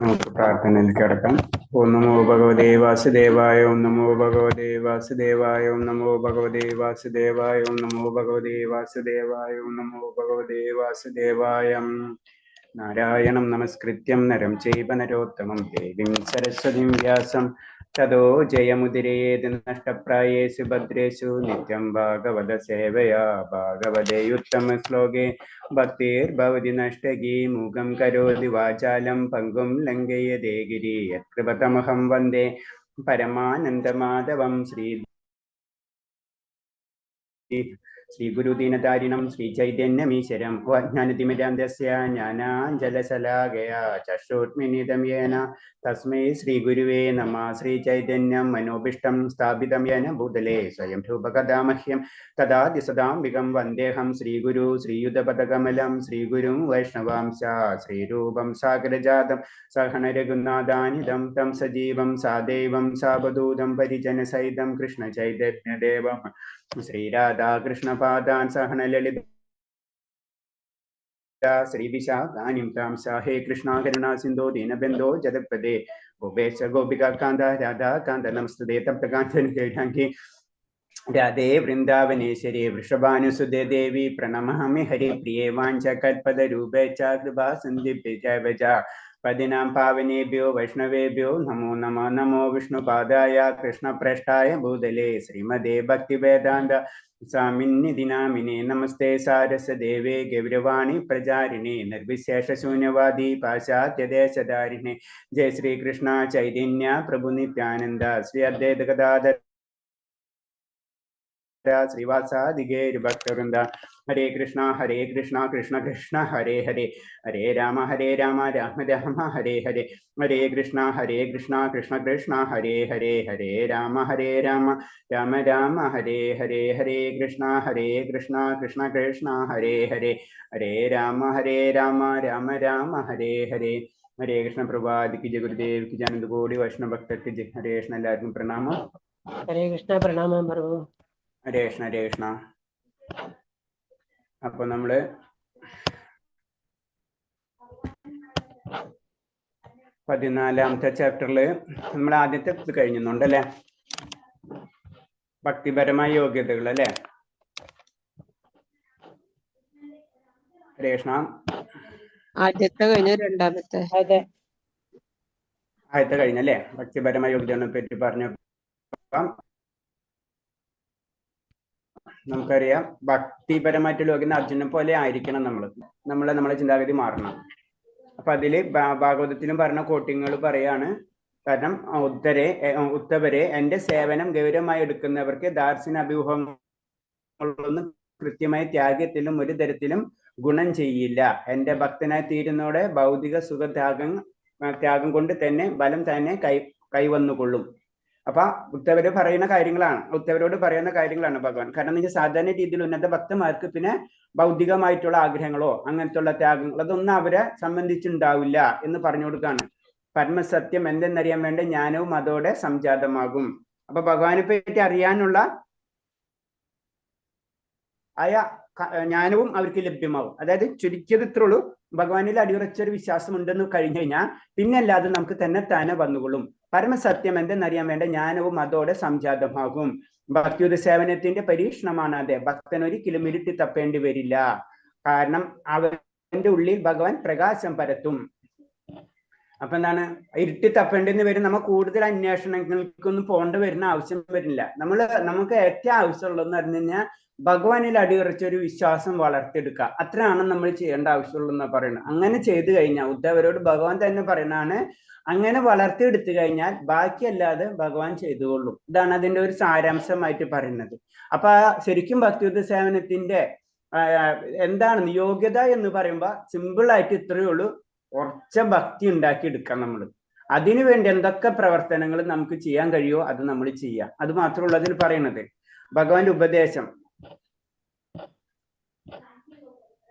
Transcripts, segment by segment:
നമുക്ക് പ്രാർത്ഥനയിൽ കിടക്കാം. ഓം നമോ ഭഗവതേ വാസുദേവായ, ഓം നമോ ഭഗവതേ വാസുദേവായ, ഓം നമോ ഭഗവതേ വാസുദേവായ, ഓം നമോ ഭഗവതേ വാസുദേവായ, ഓം നമോ ഭഗവതേ വാസുദേവായ. നാരായണം നമസ്കൃത്യം നരം ചൈവ നരോത്തമം ദേവീം സരസ്വതീം വ്യാസം തതോ ജയമുദിരേത് നഷ്ടപ്രായേഷു ഭദ്രേഷു നിത്യം ഭാഗവത സേവയാ ഭാഗവതേയുത്തമ ശ്ലോകേ ഭക്തിർഭവതി നഷ്ടകീ മൂകം കരോതി വാചാലം പങ്കും ലംഘയതേ ഗിരി യത്കൃപതമഹം വന്ദേ പരമാനന്ദമാധവം ശ്രീ ഗുരുദീനതാരിണം ശ്രീ ചൈതന്യമീശ്വരം ജ്ഞാനതിമിരാന്തസ്യ ജ്ഞാനാഞ്ജലശലാകയാ ചക്ഷുർമിന്നിതം യേന തസ്മൈ ശ്രീ ഗുരുവേ നമഃ. ശ്രീ ചൈതന്യം മനോഭിഷ്ടം സ്ഥാപിതം യേന ഭൂതലേ സ്വയം രൂപകഥാമഹ്യം തദാതി സദാംബികം വന്ദേഹം ശ്രീഗുരു ശ്രീയുതപദകമലം ശ്രീഗുരും വൈഷ്ണവാംശ ശ്രീരൂപം സാഗരജാതം സഹന രഘുനാഥാനിതം തം സജീവം സാദൈവം സാവധൂതം പരിജനസഹിതം കൃഷ്ണ ചൈതന്യദേവം ശ്രീരാധാകൃഷ്ണപാദാൻ സഹന ലളിത ശ്രീവിശാഖാനിം താം ഹേ കൃഷ്ണ കരുണാ സിന്ധോ ദീനബന്ധോ ജഗത്പദേ ഗോപേശ ഗോപികാന്ത രാധാകാന്ത നമസ്തുതേ തപ്തകാന്തി രാധേ വൃന്ദാവനേശ്വരി വൃഷഭാനുസുതേ ദേവി പ്രണമാമി ഹരിപ്രിയേ വാഞ്ചകൽപതരൂപേ ച കൃപാ സന്ധിഭ്യ പതിനാം പാവനേഭ്യോ വൈഷ്ണവേഭ്യോ നമോ നമഃ. നമോ വിഷ്ണുപാദായ കൃഷ്ണപ്രേഷ്ഠായ ഭൂതലേ ശ്രീമദേ ഭക്തിവേദാന്ത സ്വാമിന്നിധി നാമിനേ നമസ്തേ സാരസ്വദേവേ ഗൗരവാണി പ്രചാരിണേ നിർവിശേഷശൂന്യവാദി പാശ്ചാത്യദേശധാരിണേ. ജയ ശ്രീകൃഷ്ണ ചൈതന്യ പ്രഭു നിത്യാനന്ദ ശ്രീ അദ്വൈത ഗദാധര ശ്രീവാസാദിഗേര് ഭക്തവൃന്ദ. ഹരേ കൃഷ്ണ കൃഷ്ണ കൃഷ്ണ ഹരേ ഹരേ, ഹരേ രാമ രാമ രാമ ഹരേ ഹരേ, ഹരേ കൃഷ്ണ കൃഷ്ണ കൃഷ്ണ ഹരേ ഹരേ, ഹരേ രാമ രാമ രാമ ഹരേ ഹരേ, ഹരേ കൃഷ്ണ കൃഷ്ണ കൃഷ്ണ ഹരേ ഹരേ, ഹരേ രാമ രാമ രാമ ഹരേ ഹരേ. ഹരേ കൃഷ്ണ. പ്രഭാതിക്ക് ജയ ഗുരുദേവിക്ക് ജാനന്ദ കോടി വൈഷ്ണവ ഭക്തർക്ക് ജയ. ഹരേ കൃഷ്ണ. എല്ലാവർക്കും പ്രണാമം. ഹരേ കൃഷ്ണ. പ്രണാമം പ്രഭു. ഹരേ കൃഷ്ണ ഹരേ കൃഷ്ണ. അപ്പൊ നമ്മള് 14ാമത്തെ ചാപ്റ്ററില് നമ്മൾ ആദ്യത്തെ ഇത് കഴിഞ്ഞുണ്ടല്ലേ, ഭക്തിപരമായ യോഗ്യതകൾ അല്ലെ. ഹരേ കൃഷ്ണ. ആദ്യത്തെ കഴിഞ്ഞു, രണ്ടാമത്തെ ആദ്യത്തെ കഴിഞ്ഞല്ലേ, ഭക്തിപരമായ യോഗ്യതകളെ പറ്റി പറഞ്ഞു. നമുക്കറിയാം ഭക്തിപരമായിട്ടുള്ള യോഗ്യത അർജുനെ പോലെ ആയിരിക്കണം. നമ്മളെ ചിന്താഗതി മാറണം. അപ്പൊ അതില് ഭാഗവതത്തിലും പറഞ്ഞ കോട്ടിങ്ങൾ പറയാണ്. കാരണം ഉത്തവരെ എന്റെ സേവനം ഗൗരവമായി എടുക്കുന്നവർക്ക് ദാർശന അഭ്യൂഹങ്ങളൊന്നും കൃത്യമായ ത്യാഗത്തിലും ഒരു തരത്തിലും ഗുണം ചെയ്യില്ല. എന്റെ ഭക്തനായി തീരുന്നതോടെ ഭൗതിക ത്യാഗം കൊണ്ട് തന്നെ ബലം തന്നെ കൈവന്നുകൊള്ളും. അപ്പൊ ഉത്തവരോട് പറയുന്ന കാര്യങ്ങളാണ് ഭഗവാൻ. കാരണം നിങ്ങൾ സാധാരണ രീതിയിൽ ഉന്നത ഭക്തന്മാർക്ക് പിന്നെ ഭൗതികമായിട്ടുള്ള ആഗ്രഹങ്ങളോ അങ്ങനത്തെ ഉള്ള ത്യാഗങ്ങളോ അതൊന്നും അവരെ സംബന്ധിച്ചുണ്ടാവില്ല എന്ന് പറഞ്ഞു കൊടുക്കാണ്. പരമസത്യം എന്തെന്നറിയാൻ വേണ്ടി ജ്ഞാനവും അതോടെ സംജാതമാകും. അപ്പൊ ഭഗവാനെ പറ്റി അറിയാനുള്ള ജ്ഞാനവും അവർക്ക് ലഭ്യമാവും. അതായത് ചുരുക്കിയത് ഇത്രയുള്ളൂ, ഭഗവാനിൽ അടിയുറച്ചൊരു വിശ്വാസം ഉണ്ടെന്ന് കഴിഞ്ഞു കഴിഞ്ഞാൽ പിന്നെ അല്ലാതെ നമുക്ക് തന്നെ വന്നുകൊള്ളും. പരമസത്യം എന്തെന്നറിയാൻ വേണ്ട ജ്ഞാനവും അതോടെ സംജാതമാകും. ഭക്തിയുത സേവനത്തിന്റെ പരീക്ഷണമാണ് അത്. ഭക്തൻ ഒരിക്കലും ഇരുട്ടി തപ്പേണ്ടി വരില്ല. കാരണം അവന്റെ ഉള്ളിൽ ഭഗവാൻ പ്രകാശം പരത്തും. അപ്പൊ എന്താണ്, ഇരുട്ടി തപ്പേണ്ടെന്ന് വരും. നമ്മൾ കൂടുതൽ അന്വേഷണങ്ങൾക്കൊന്നും പോകേണ്ടി വരുന്ന ആവശ്യം വരുന്നില്ല. നമുക്ക് ഏറ്റവും ആവശ്യമുള്ളതെന്ന് പറഞ്ഞു കഴിഞ്ഞാൽ ഭഗവാനിൽ അടിയുറച്ചൊരു വിശ്വാസം വളർത്തിയെടുക്കുക. അത്രയാണ് നമ്മൾ ചെയ്യേണ്ട ആവശ്യമുള്ളൂ എന്ന് പറയുന്നത്. അങ്ങനെ ചെയ്തു കഴിഞ്ഞാൽ ഉദ്ധവരോട് ഭഗവാൻ തന്നെ പറയുന്നതാണ്, അങ്ങനെ വളർത്തിയെടുത്തു കഴിഞ്ഞാൽ ബാക്കിയല്ലാതെ ഭഗവാൻ ചെയ്തുകൊള്ളും. ഇതാണ് അതിന്റെ ഒരു സാരാംശമായിട്ട് പറയുന്നത്. അപ്പൊ ശരിക്കും ഭക്തിയുദ്ധ സേവനത്തിന്റെ എന്താണ് യോഗ്യത എന്ന് പറയുമ്പോൾ സിമ്പിൾ ആയിട്ട് ഇത്രയേ ഉള്ളൂ. കുറച്ച ഭക്തി ഉണ്ടാക്കി എടുക്കാം നമ്മൾ. അതിനുവേണ്ടി എന്തൊക്കെ പ്രവർത്തനങ്ങൾ നമുക്ക് ചെയ്യാൻ കഴിയുമോ അത് നമ്മൾ ചെയ്യാം. അത് മാത്രമുള്ള അതിൽ പറയുന്നത് ഭഗവാന്റെ ഉപദേശം.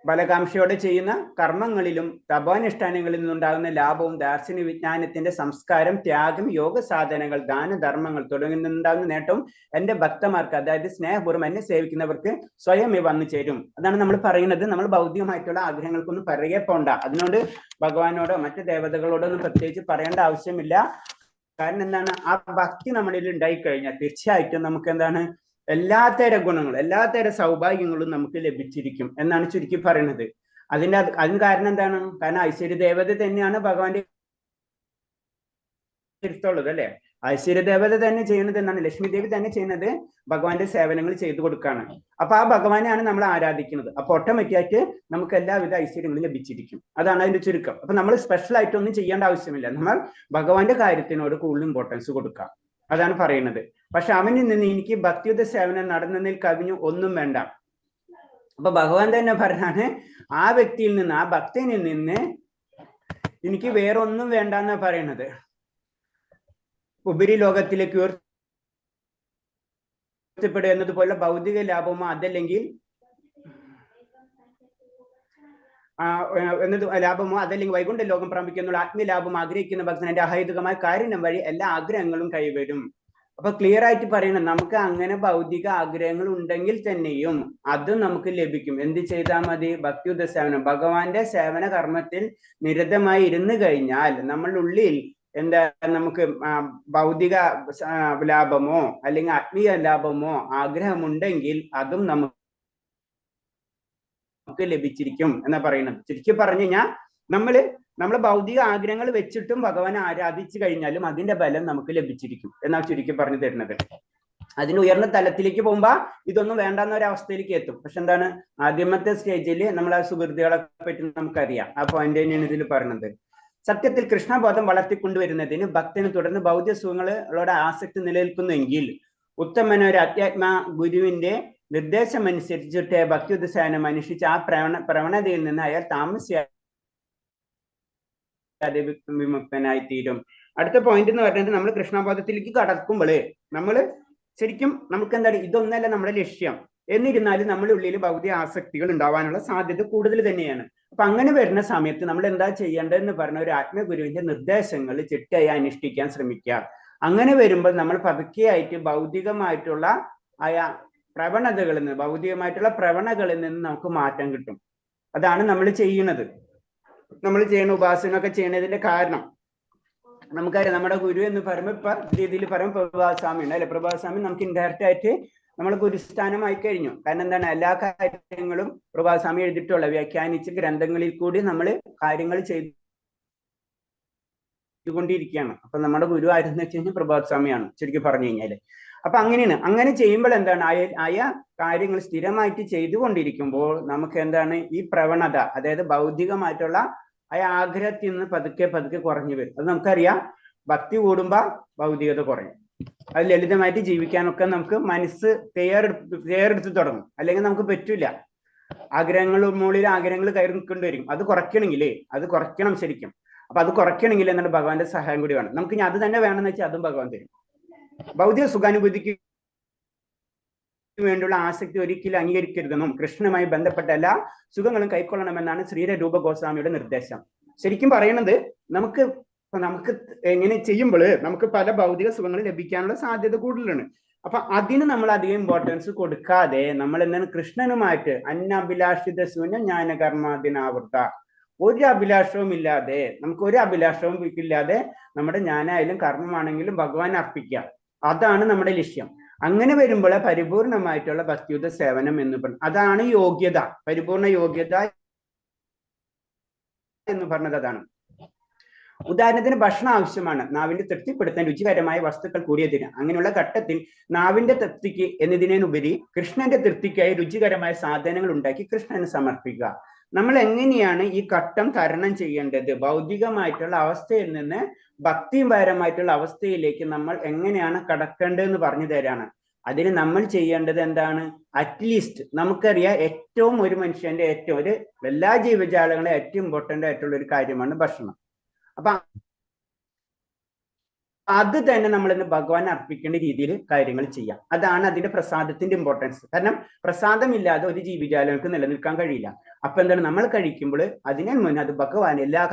ബലകാംക്ഷയോടെ ചെയ്യുന്ന കർമ്മങ്ങളിലും തപോനുഷ്ഠാനങ്ങളിൽ നിന്നുണ്ടാകുന്ന ലാഭവും ദാർശനിക വിജ്ഞാനത്തിന്റെ സംസ്കാരം, ത്യാഗം, യോഗ സാധനങ്ങൾ, ദാനധർമ്മങ്ങൾ തുടങ്ങുന്നുണ്ടാകുന്ന നേട്ടവും എന്റെ ഭക്തന്മാർക്ക്, അതായത് സ്നേഹപൂർവ്വം എന്നെ സേവിക്കുന്നവർക്ക് സ്വയം വന്നു ചേരും. അതാണ് നമ്മൾ പറയുന്നത്. നമ്മൾ ഭൗതികമായിട്ടുള്ള ആഗ്രഹങ്ങൾക്കൊന്നും പിറകെ പോണ്ട. അതിനോട് ഭഗവാനോടോ മറ്റു ദേവതകളോടോ ഒന്നും പ്രത്യേകിച്ച് പറയേണ്ട ആവശ്യമില്ല. കാരണം എന്താണ്, ആ ഭക്തി നമ്മളിൽ ഉണ്ടായിക്കഴിഞ്ഞാൽ തീർച്ചയായിട്ടും നമുക്ക് എന്താണ്, എല്ലാത്തര ഗുണങ്ങളും എല്ലാത്തര സൗഭാഗ്യങ്ങളും നമുക്ക് ലഭിച്ചിരിക്കും എന്നാണ് ചുരുക്കി പറയുന്നത്. അതിന് കാരണം എന്താണ്? കാരണം ഐശ്വര്യ ദേവത തന്നെയാണ് ഭഗവാന്റെ ുള്ളത് അല്ലെ. ഐശ്വര്യ ദേവത തന്നെ ചെയ്യുന്നത് എന്നാണ്, ലക്ഷ്മി ദേവി തന്നെ ചെയ്യുന്നത് ഭഗവാന്റെ സേവനങ്ങൾ ചെയ്തു കൊടുക്കുകയാണ്. അപ്പൊ ആ ഭഗവാനെയാണ് നമ്മൾ ആരാധിക്കുന്നത്. അപ്പൊ ഓട്ടോമാറ്റിക്കായിട്ട് നമുക്ക് എല്ലാവിധ ഐശ്വര്യങ്ങളും ലഭിച്ചിരിക്കും. അതാണ് അതിന്റെ ചുരുക്കം. അപ്പൊ നമ്മൾ സ്പെഷ്യൽ ആയിട്ടൊന്നും ചെയ്യേണ്ട ആവശ്യമില്ല. നമ്മൾ ഭഗവാന്റെ കാര്യത്തിനോട് കൂടുതൽ ഇമ്പോർട്ടൻസ് കൊടുക്കാം. അതാണ് പറയുന്നത്. പക്ഷെ അവനിൽ നിന്ന് എനിക്ക് ഭക്തിയുത സേവനം നടന്നതിൽ കവിഞ്ഞു ഒന്നും വേണ്ട. അപ്പൊ ഭഗവാൻ തന്നെ പറഞ്ഞാണ്, ആ വ്യക്തിയിൽ നിന്ന്, ആ ഭക്തനിൽ നിന്ന് എനിക്ക് വേറൊന്നും വേണ്ട എന്നാ പറയണത്. ഉപരി ലോകത്തിലേക്ക് ഉയർത്തപ്പെടുക എന്നതുപോലെ ഭൗതിക ലാഭമോ അതല്ലെങ്കിൽ ലാഭമോ അതല്ലെങ്കിൽ വൈകുണ്ഠ ലോകം പ്രാപിക്കുന്നുള്ള ആത്മീയലാഭം ആഗ്രഹിക്കുന്ന ഭക്തൻ എന്റെ അഹൈതുകമായ കാരുണ്യം വഴി എല്ലാ ആഗ്രഹങ്ങളും കൈവരും. അപ്പൊ ക്ലിയർ ആയിട്ട് പറയുന്നത്, നമുക്ക് അങ്ങനെ ഭൗതിക ആഗ്രഹങ്ങൾ ഉണ്ടെങ്കിൽ തന്നെയും അതും നമുക്ക് ലഭിക്കും. എന്ത് ചെയ്താൽ മതി? ഭക്തിയുത സേവനം, ഭഗവാന്റെ സേവന കർമ്മത്തിൽ നിരതമായി ഇരുന്നു കഴിഞ്ഞാൽ നമ്മളുടെ ഉള്ളിൽ എന്താ, നമുക്ക് ഭൗതിക ലാഭമോ അല്ലെങ്കിൽ ആത്മീയ ലാഭമോ ആഗ്രഹമുണ്ടെങ്കിൽ അതും നമുക്ക് ലഭിച്ചിരിക്കും എന്നാ പറയുന്നത്. ചുരുക്കി പറഞ്ഞു കഴിഞ്ഞാൽ നമ്മളെ ഭൗതിക ആഗ്രഹങ്ങൾ വെച്ചിട്ടും ഭഗവാനെ ആരാധിച്ചു കഴിഞ്ഞാലും അതിന്റെ ബലം നമുക്ക് ലഭിച്ചിരിക്കും എന്നാണ് ചുരുക്കി പറഞ്ഞു തരുന്നത്. അതിന് ഉയർന്ന തലത്തിലേക്ക് പോകുമ്പോ ഇതൊന്നും വേണ്ടെന്ന ഒരു അവസ്ഥയിലേക്ക് എത്തും. പക്ഷെ എന്താണ്, ആദ്യമത്തെ സ്റ്റേജിൽ നമ്മൾ ആ സുഹൃത്തുക്കളെ പറ്റി നമുക്കറിയാം. ആ പോയിന്റ് തന്നെയാണ് ഇതിൽ പറയുന്നത്. സത്യത്തിൽ കൃഷ്ണബോധം വളർത്തിക്കൊണ്ടുവരുന്നതിന് ഭക്തന് തുടർന്ന് ഭൗതിക സുഖങ്ങളോട് ആസക്തി നിലനിൽക്കുന്നെങ്കിൽ ഉത്തമനൊരു അധ്യാത്മ ഗുരുവിന്റെ നിർദ്ദേശം അനുസരിച്ചിട്ട് ഭക്തിയുത സേവനം അനുഷ്ഠിച്ച് ആ പ്രവണതയിൽ നിന്ന് അയാൾ വിമുക്തനായി തീരും. അടുത്ത പോയിന്റ് എന്ന് പറയുന്നത്, നമ്മൾ കൃഷ്ണബോധത്തിലേക്ക് കടക്കുമ്പോൾ നമ്മൾ ശരിക്കും നമുക്ക് എന്താണ്, ഇതൊന്നല്ല നമ്മുടെ ലക്ഷ്യം. എന്നിരുന്നാലും നമ്മുടെ ഉള്ളിൽ ഭൗതിക ആസക്തികൾ ഉണ്ടാവാനുള്ള സാധ്യത കൂടുതൽ തന്നെയാണ്. അപ്പൊ അങ്ങനെ വരുന്ന സമയത്ത് നമ്മൾ എന്താ ചെയ്യേണ്ടതെന്ന് പറഞ്ഞ ഒരു ആത്മഗുരുവിന്റെ നിർദ്ദേശങ്ങൾ ചിട്ടയായി അനുഷ്ഠിക്കാൻ ശ്രമിക്കുക. അങ്ങനെ വരുമ്പോൾ നമ്മൾ പതുക്കെയായിട്ട് ഭൗതികമായിട്ടുള്ള പ്രവണതകളിൽ നിന്ന്, ഭൗതികമായിട്ടുള്ള പ്രവണതകളിൽ നിന്ന് നമുക്ക് മാറ്റം കിട്ടും. അതാണ് നമ്മൾ ചെയ്യുന്നത്. നമ്മൾ ചെയ്യുന്ന ഉപാസനയൊക്കെ ചെയ്യുന്നതിന്റെ കാരണം നമുക്കറിയാം. നമ്മുടെ ഗുരു എന്ന് പറയുമ്പോൾ ഇപ്പൊ രീതിയിൽ പറയുമ്പോൾ പ്രഭാസ്വാമി ഉണ്ട് അല്ലെ. പ്രഭാസ്വാമി നമുക്ക് ഇൻഡയറക്റ്റ് ആയിട്ട് നമ്മൾ ഗുരുസ്ഥാനമായി കഴിഞ്ഞു. കാരണം എന്താണ്, എല്ലാ കാര്യങ്ങളും പ്രഭാസ്വാമി എഴുതിയിട്ടുള്ള വ്യാഖ്യാനിച്ച ഗ്രന്ഥങ്ങളിൽ കൂടി നമ്മൾ കാര്യങ്ങൾ ചെയ്തുകൊണ്ടിരിക്കുകയാണ്. അപ്പൊ നമ്മുടെ ഗുരു ആയിരുന്നു വെച്ച് കഴിഞ്ഞാൽ പ്രഭാസ്വാമിയാണ് ചുരുക്കി പറഞ്ഞു കഴിഞ്ഞാല്. അപ്പൊ അങ്ങനെയാണ്. അങ്ങനെ ചെയ്യുമ്പോൾ എന്താണ്, ആയ കാര്യങ്ങൾ സ്ഥിരമായിട്ട് ചെയ്തുകൊണ്ടിരിക്കുമ്പോൾ നമുക്ക് എന്താണ്, ഈ പ്രവണത, അതായത് ഭൗതികമായിട്ടുള്ള ആ ആഗ്രഹത്തിൽ നിന്ന് പതുക്കെ പതുക്കെ കുറഞ്ഞു വരും. അത് നമുക്കറിയാം. ഭക്തി കൂടുമ്പോ ഭൗതികത കുറയും. അത് ലളിതമായിട്ട് ജീവിക്കാനൊക്കെ നമുക്ക് മനസ്സ് തയ്യാറെടുത്ത് തുടങ്ങും. അല്ലെങ്കിൽ നമുക്ക് പറ്റൂല. മുകളിൽ ആഗ്രഹങ്ങൾ കയറി നിൽക്കേണ്ടി അത് കുറയ്ക്കണമെങ്കിലേ, അത് കുറയ്ക്കണം ശരിക്കും. അപ്പൊ അത് കുറയ്ക്കണമെങ്കിൽ എന്താണ്, ഭഗവാന്റെ സഹായം കൂടി വേണം. നമുക്ക് ഇനി അത് തന്നെ വേണമെന്ന് വെച്ചാൽ അതും ഭഗവാൻ തരും. ഭൗതിക സുഖാനുഭൂതിക്ക് വേണ്ടിയുള്ള ആസക്തി ഒരിക്കലും അംഗീകരിക്കരുതെന്നും കൃഷ്ണനുമായി ബന്ധപ്പെട്ട എല്ലാ സുഖങ്ങളും കൈക്കൊള്ളണമെന്നാണ് ശ്രീരൂപ ഗോസ്വാമിയുടെ നിർദ്ദേശം. ശരിക്കും പറയുന്നത്, നമുക്ക് എങ്ങനെ ചെയ്യുമ്പോൾ നമുക്ക് പല ഭൗതിക സുഖങ്ങൾ ലഭിക്കാനുള്ള സാധ്യത കൂടുതലാണ്. അപ്പൊ അതിന് നമ്മൾ അധികം ഇമ്പോർട്ടൻസ് കൊടുക്കാതെ നമ്മൾ എന്താണ്, കൃഷ്ണനുമായിട്ട് അന്നഭിലാഷിത ശൂന്യ ജ്ഞാനകർമാദിനാവൃത, ഒരു അഭിലാഷവും ഇല്ലാതെ, നമുക്ക് ഒരു അഭിലാഷവും ഇല്ലാതെ നമ്മുടെ ജ്ഞാനായാലും കർമ്മമാണെങ്കിലും ഭഗവാൻ അർപ്പിക്കുക. അതാണ് നമ്മുടെ ലക്ഷ്യം. അങ്ങനെ വരുമ്പോൾ പരിപൂർണമായിട്ടുള്ള ഭക്തിയുത സേവനം എന്ന് പറഞ്ഞു. അതാണ് യോഗ്യത. പരിപൂർണ യോഗ്യത എന്ന് പറഞ്ഞത് അതാണ്. ഉദാഹരണത്തിന് ഭക്ഷണം ആവശ്യമാണ്. നാവിന്റെ തൃപ്തിപ്പെടുത്താൻ രുചികരമായ വസ്തുക്കൾ കൂടിയതിന്. അങ്ങനെയുള്ള ഘട്ടത്തിൽ നാവിന്റെ തൃപ്തിക്ക് എന്നതിനുപരി കൃഷ്ണന്റെ തൃപ്തിക്കായി രുചികരമായ സാധനങ്ങൾ ഉണ്ടാക്കി കൃഷ്ണന് സമർപ്പിക്കുക. നമ്മൾ എങ്ങനെയാണ് ഈ ഘട്ടം തരണം ചെയ്യേണ്ടത്? ഭൗതികമായിട്ടുള്ള അവസ്ഥയിൽ നിന്ന് ഭക്തിപരമായിട്ടുള്ള അവസ്ഥയിലേക്ക് നമ്മൾ എങ്ങനെയാണ് കടക്കേണ്ടതെന്ന് പറഞ്ഞു തരാണ്. അതിന് നമ്മൾ ചെയ്യേണ്ടത് എന്താണ്? അറ്റ്ലീസ്റ്റ് നമുക്കറിയാം, ഏറ്റവും ഒരു മനുഷ്യന്റെ എല്ലാ ജീവജാലങ്ങളെ ഏറ്റവും ഇമ്പോർട്ടന്റ് ആയിട്ടുള്ള ഒരു കാര്യമാണ് ഭക്ഷണം. അപ്പൊ അത് തന്നെ നമ്മൾ ഇന്ന് ഭഗവാൻ അർപ്പിക്കേണ്ട രീതിയിൽ കാര്യങ്ങൾ ചെയ്യാം. അതാണ് അതിന്റെ പ്രസാദത്തിന്റെ ഇമ്പോർട്ടൻസ്. കാരണം പ്രസാദമില്ലാതെ ഒരു ജീവിജാലങ്ങൾക്ക് നിലനിൽക്കാൻ കഴിയില്ല. അപ്പൊ എന്താണ് നമ്മൾ കഴിക്കുമ്പോൾ അതിനെ മുന്നേ അത് ഭഗവാൻ എല്ലാ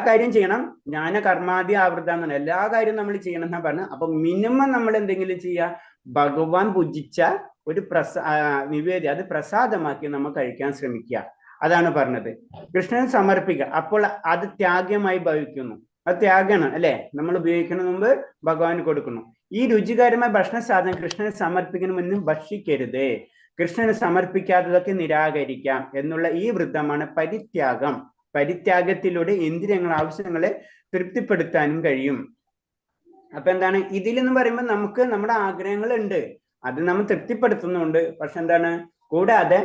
കാര്യം ചെയ്യണം. ജ്ഞാന കർമാദി ആവൃതം എന്നാണ്, എല്ലാ കാര്യവും നമ്മൾ ചെയ്യണം എന്നാ പറഞ്ഞു. അപ്പൊ മിനിമം നമ്മൾ എന്തെങ്കിലും ചെയ്യുക, ഭഗവാൻ ഭുജിച്ച ഒരു നിവേദ്യം അത് പ്രസാദമാക്കി നമ്മൾ കഴിക്കാൻ ശ്രമിക്കുക. അതാണ് പറഞ്ഞത്. കൃഷ്ണന് സമർപ്പിക്കുക. അപ്പോൾ അത് ത്യാഗമായി ഭവിക്കുന്നു. അത് ത്യാഗമാണ് അല്ലെ, നമ്മൾ ഉപയോഗിക്കുന്നതിന് മുമ്പ് ഭഗവാന് കൊടുക്കുന്നു. ഈ രുചികരമായ ഭക്ഷണ സാധനം കൃഷ്ണന് സമർപ്പിക്കുന്ന മുന്നും ഭക്ഷിക്കരുത്. കൃഷ്ണന് സമർപ്പിക്കാത്തതൊക്കെ നിരാകരിക്കാം എന്നുള്ള ഈ വൃത്തമാണ് പരിത്യാഗം. പരിത്യാഗത്തിലൂടെ ഇന്ദ്രിയങ്ങൾ ആവശ്യങ്ങളെ തൃപ്തിപ്പെടുത്താനും കഴിയും. അപ്പൊ എന്താണ് ഇതിലെന്ന് പറയുമ്പോൾ നമുക്ക് നമ്മുടെ ആഗ്രഹങ്ങൾ ഉണ്ട്, അത് നമ്മൾ തൃപ്തിപ്പെടുത്തുന്നുണ്ട്. പക്ഷെ എന്താണ്, കൂടാതെ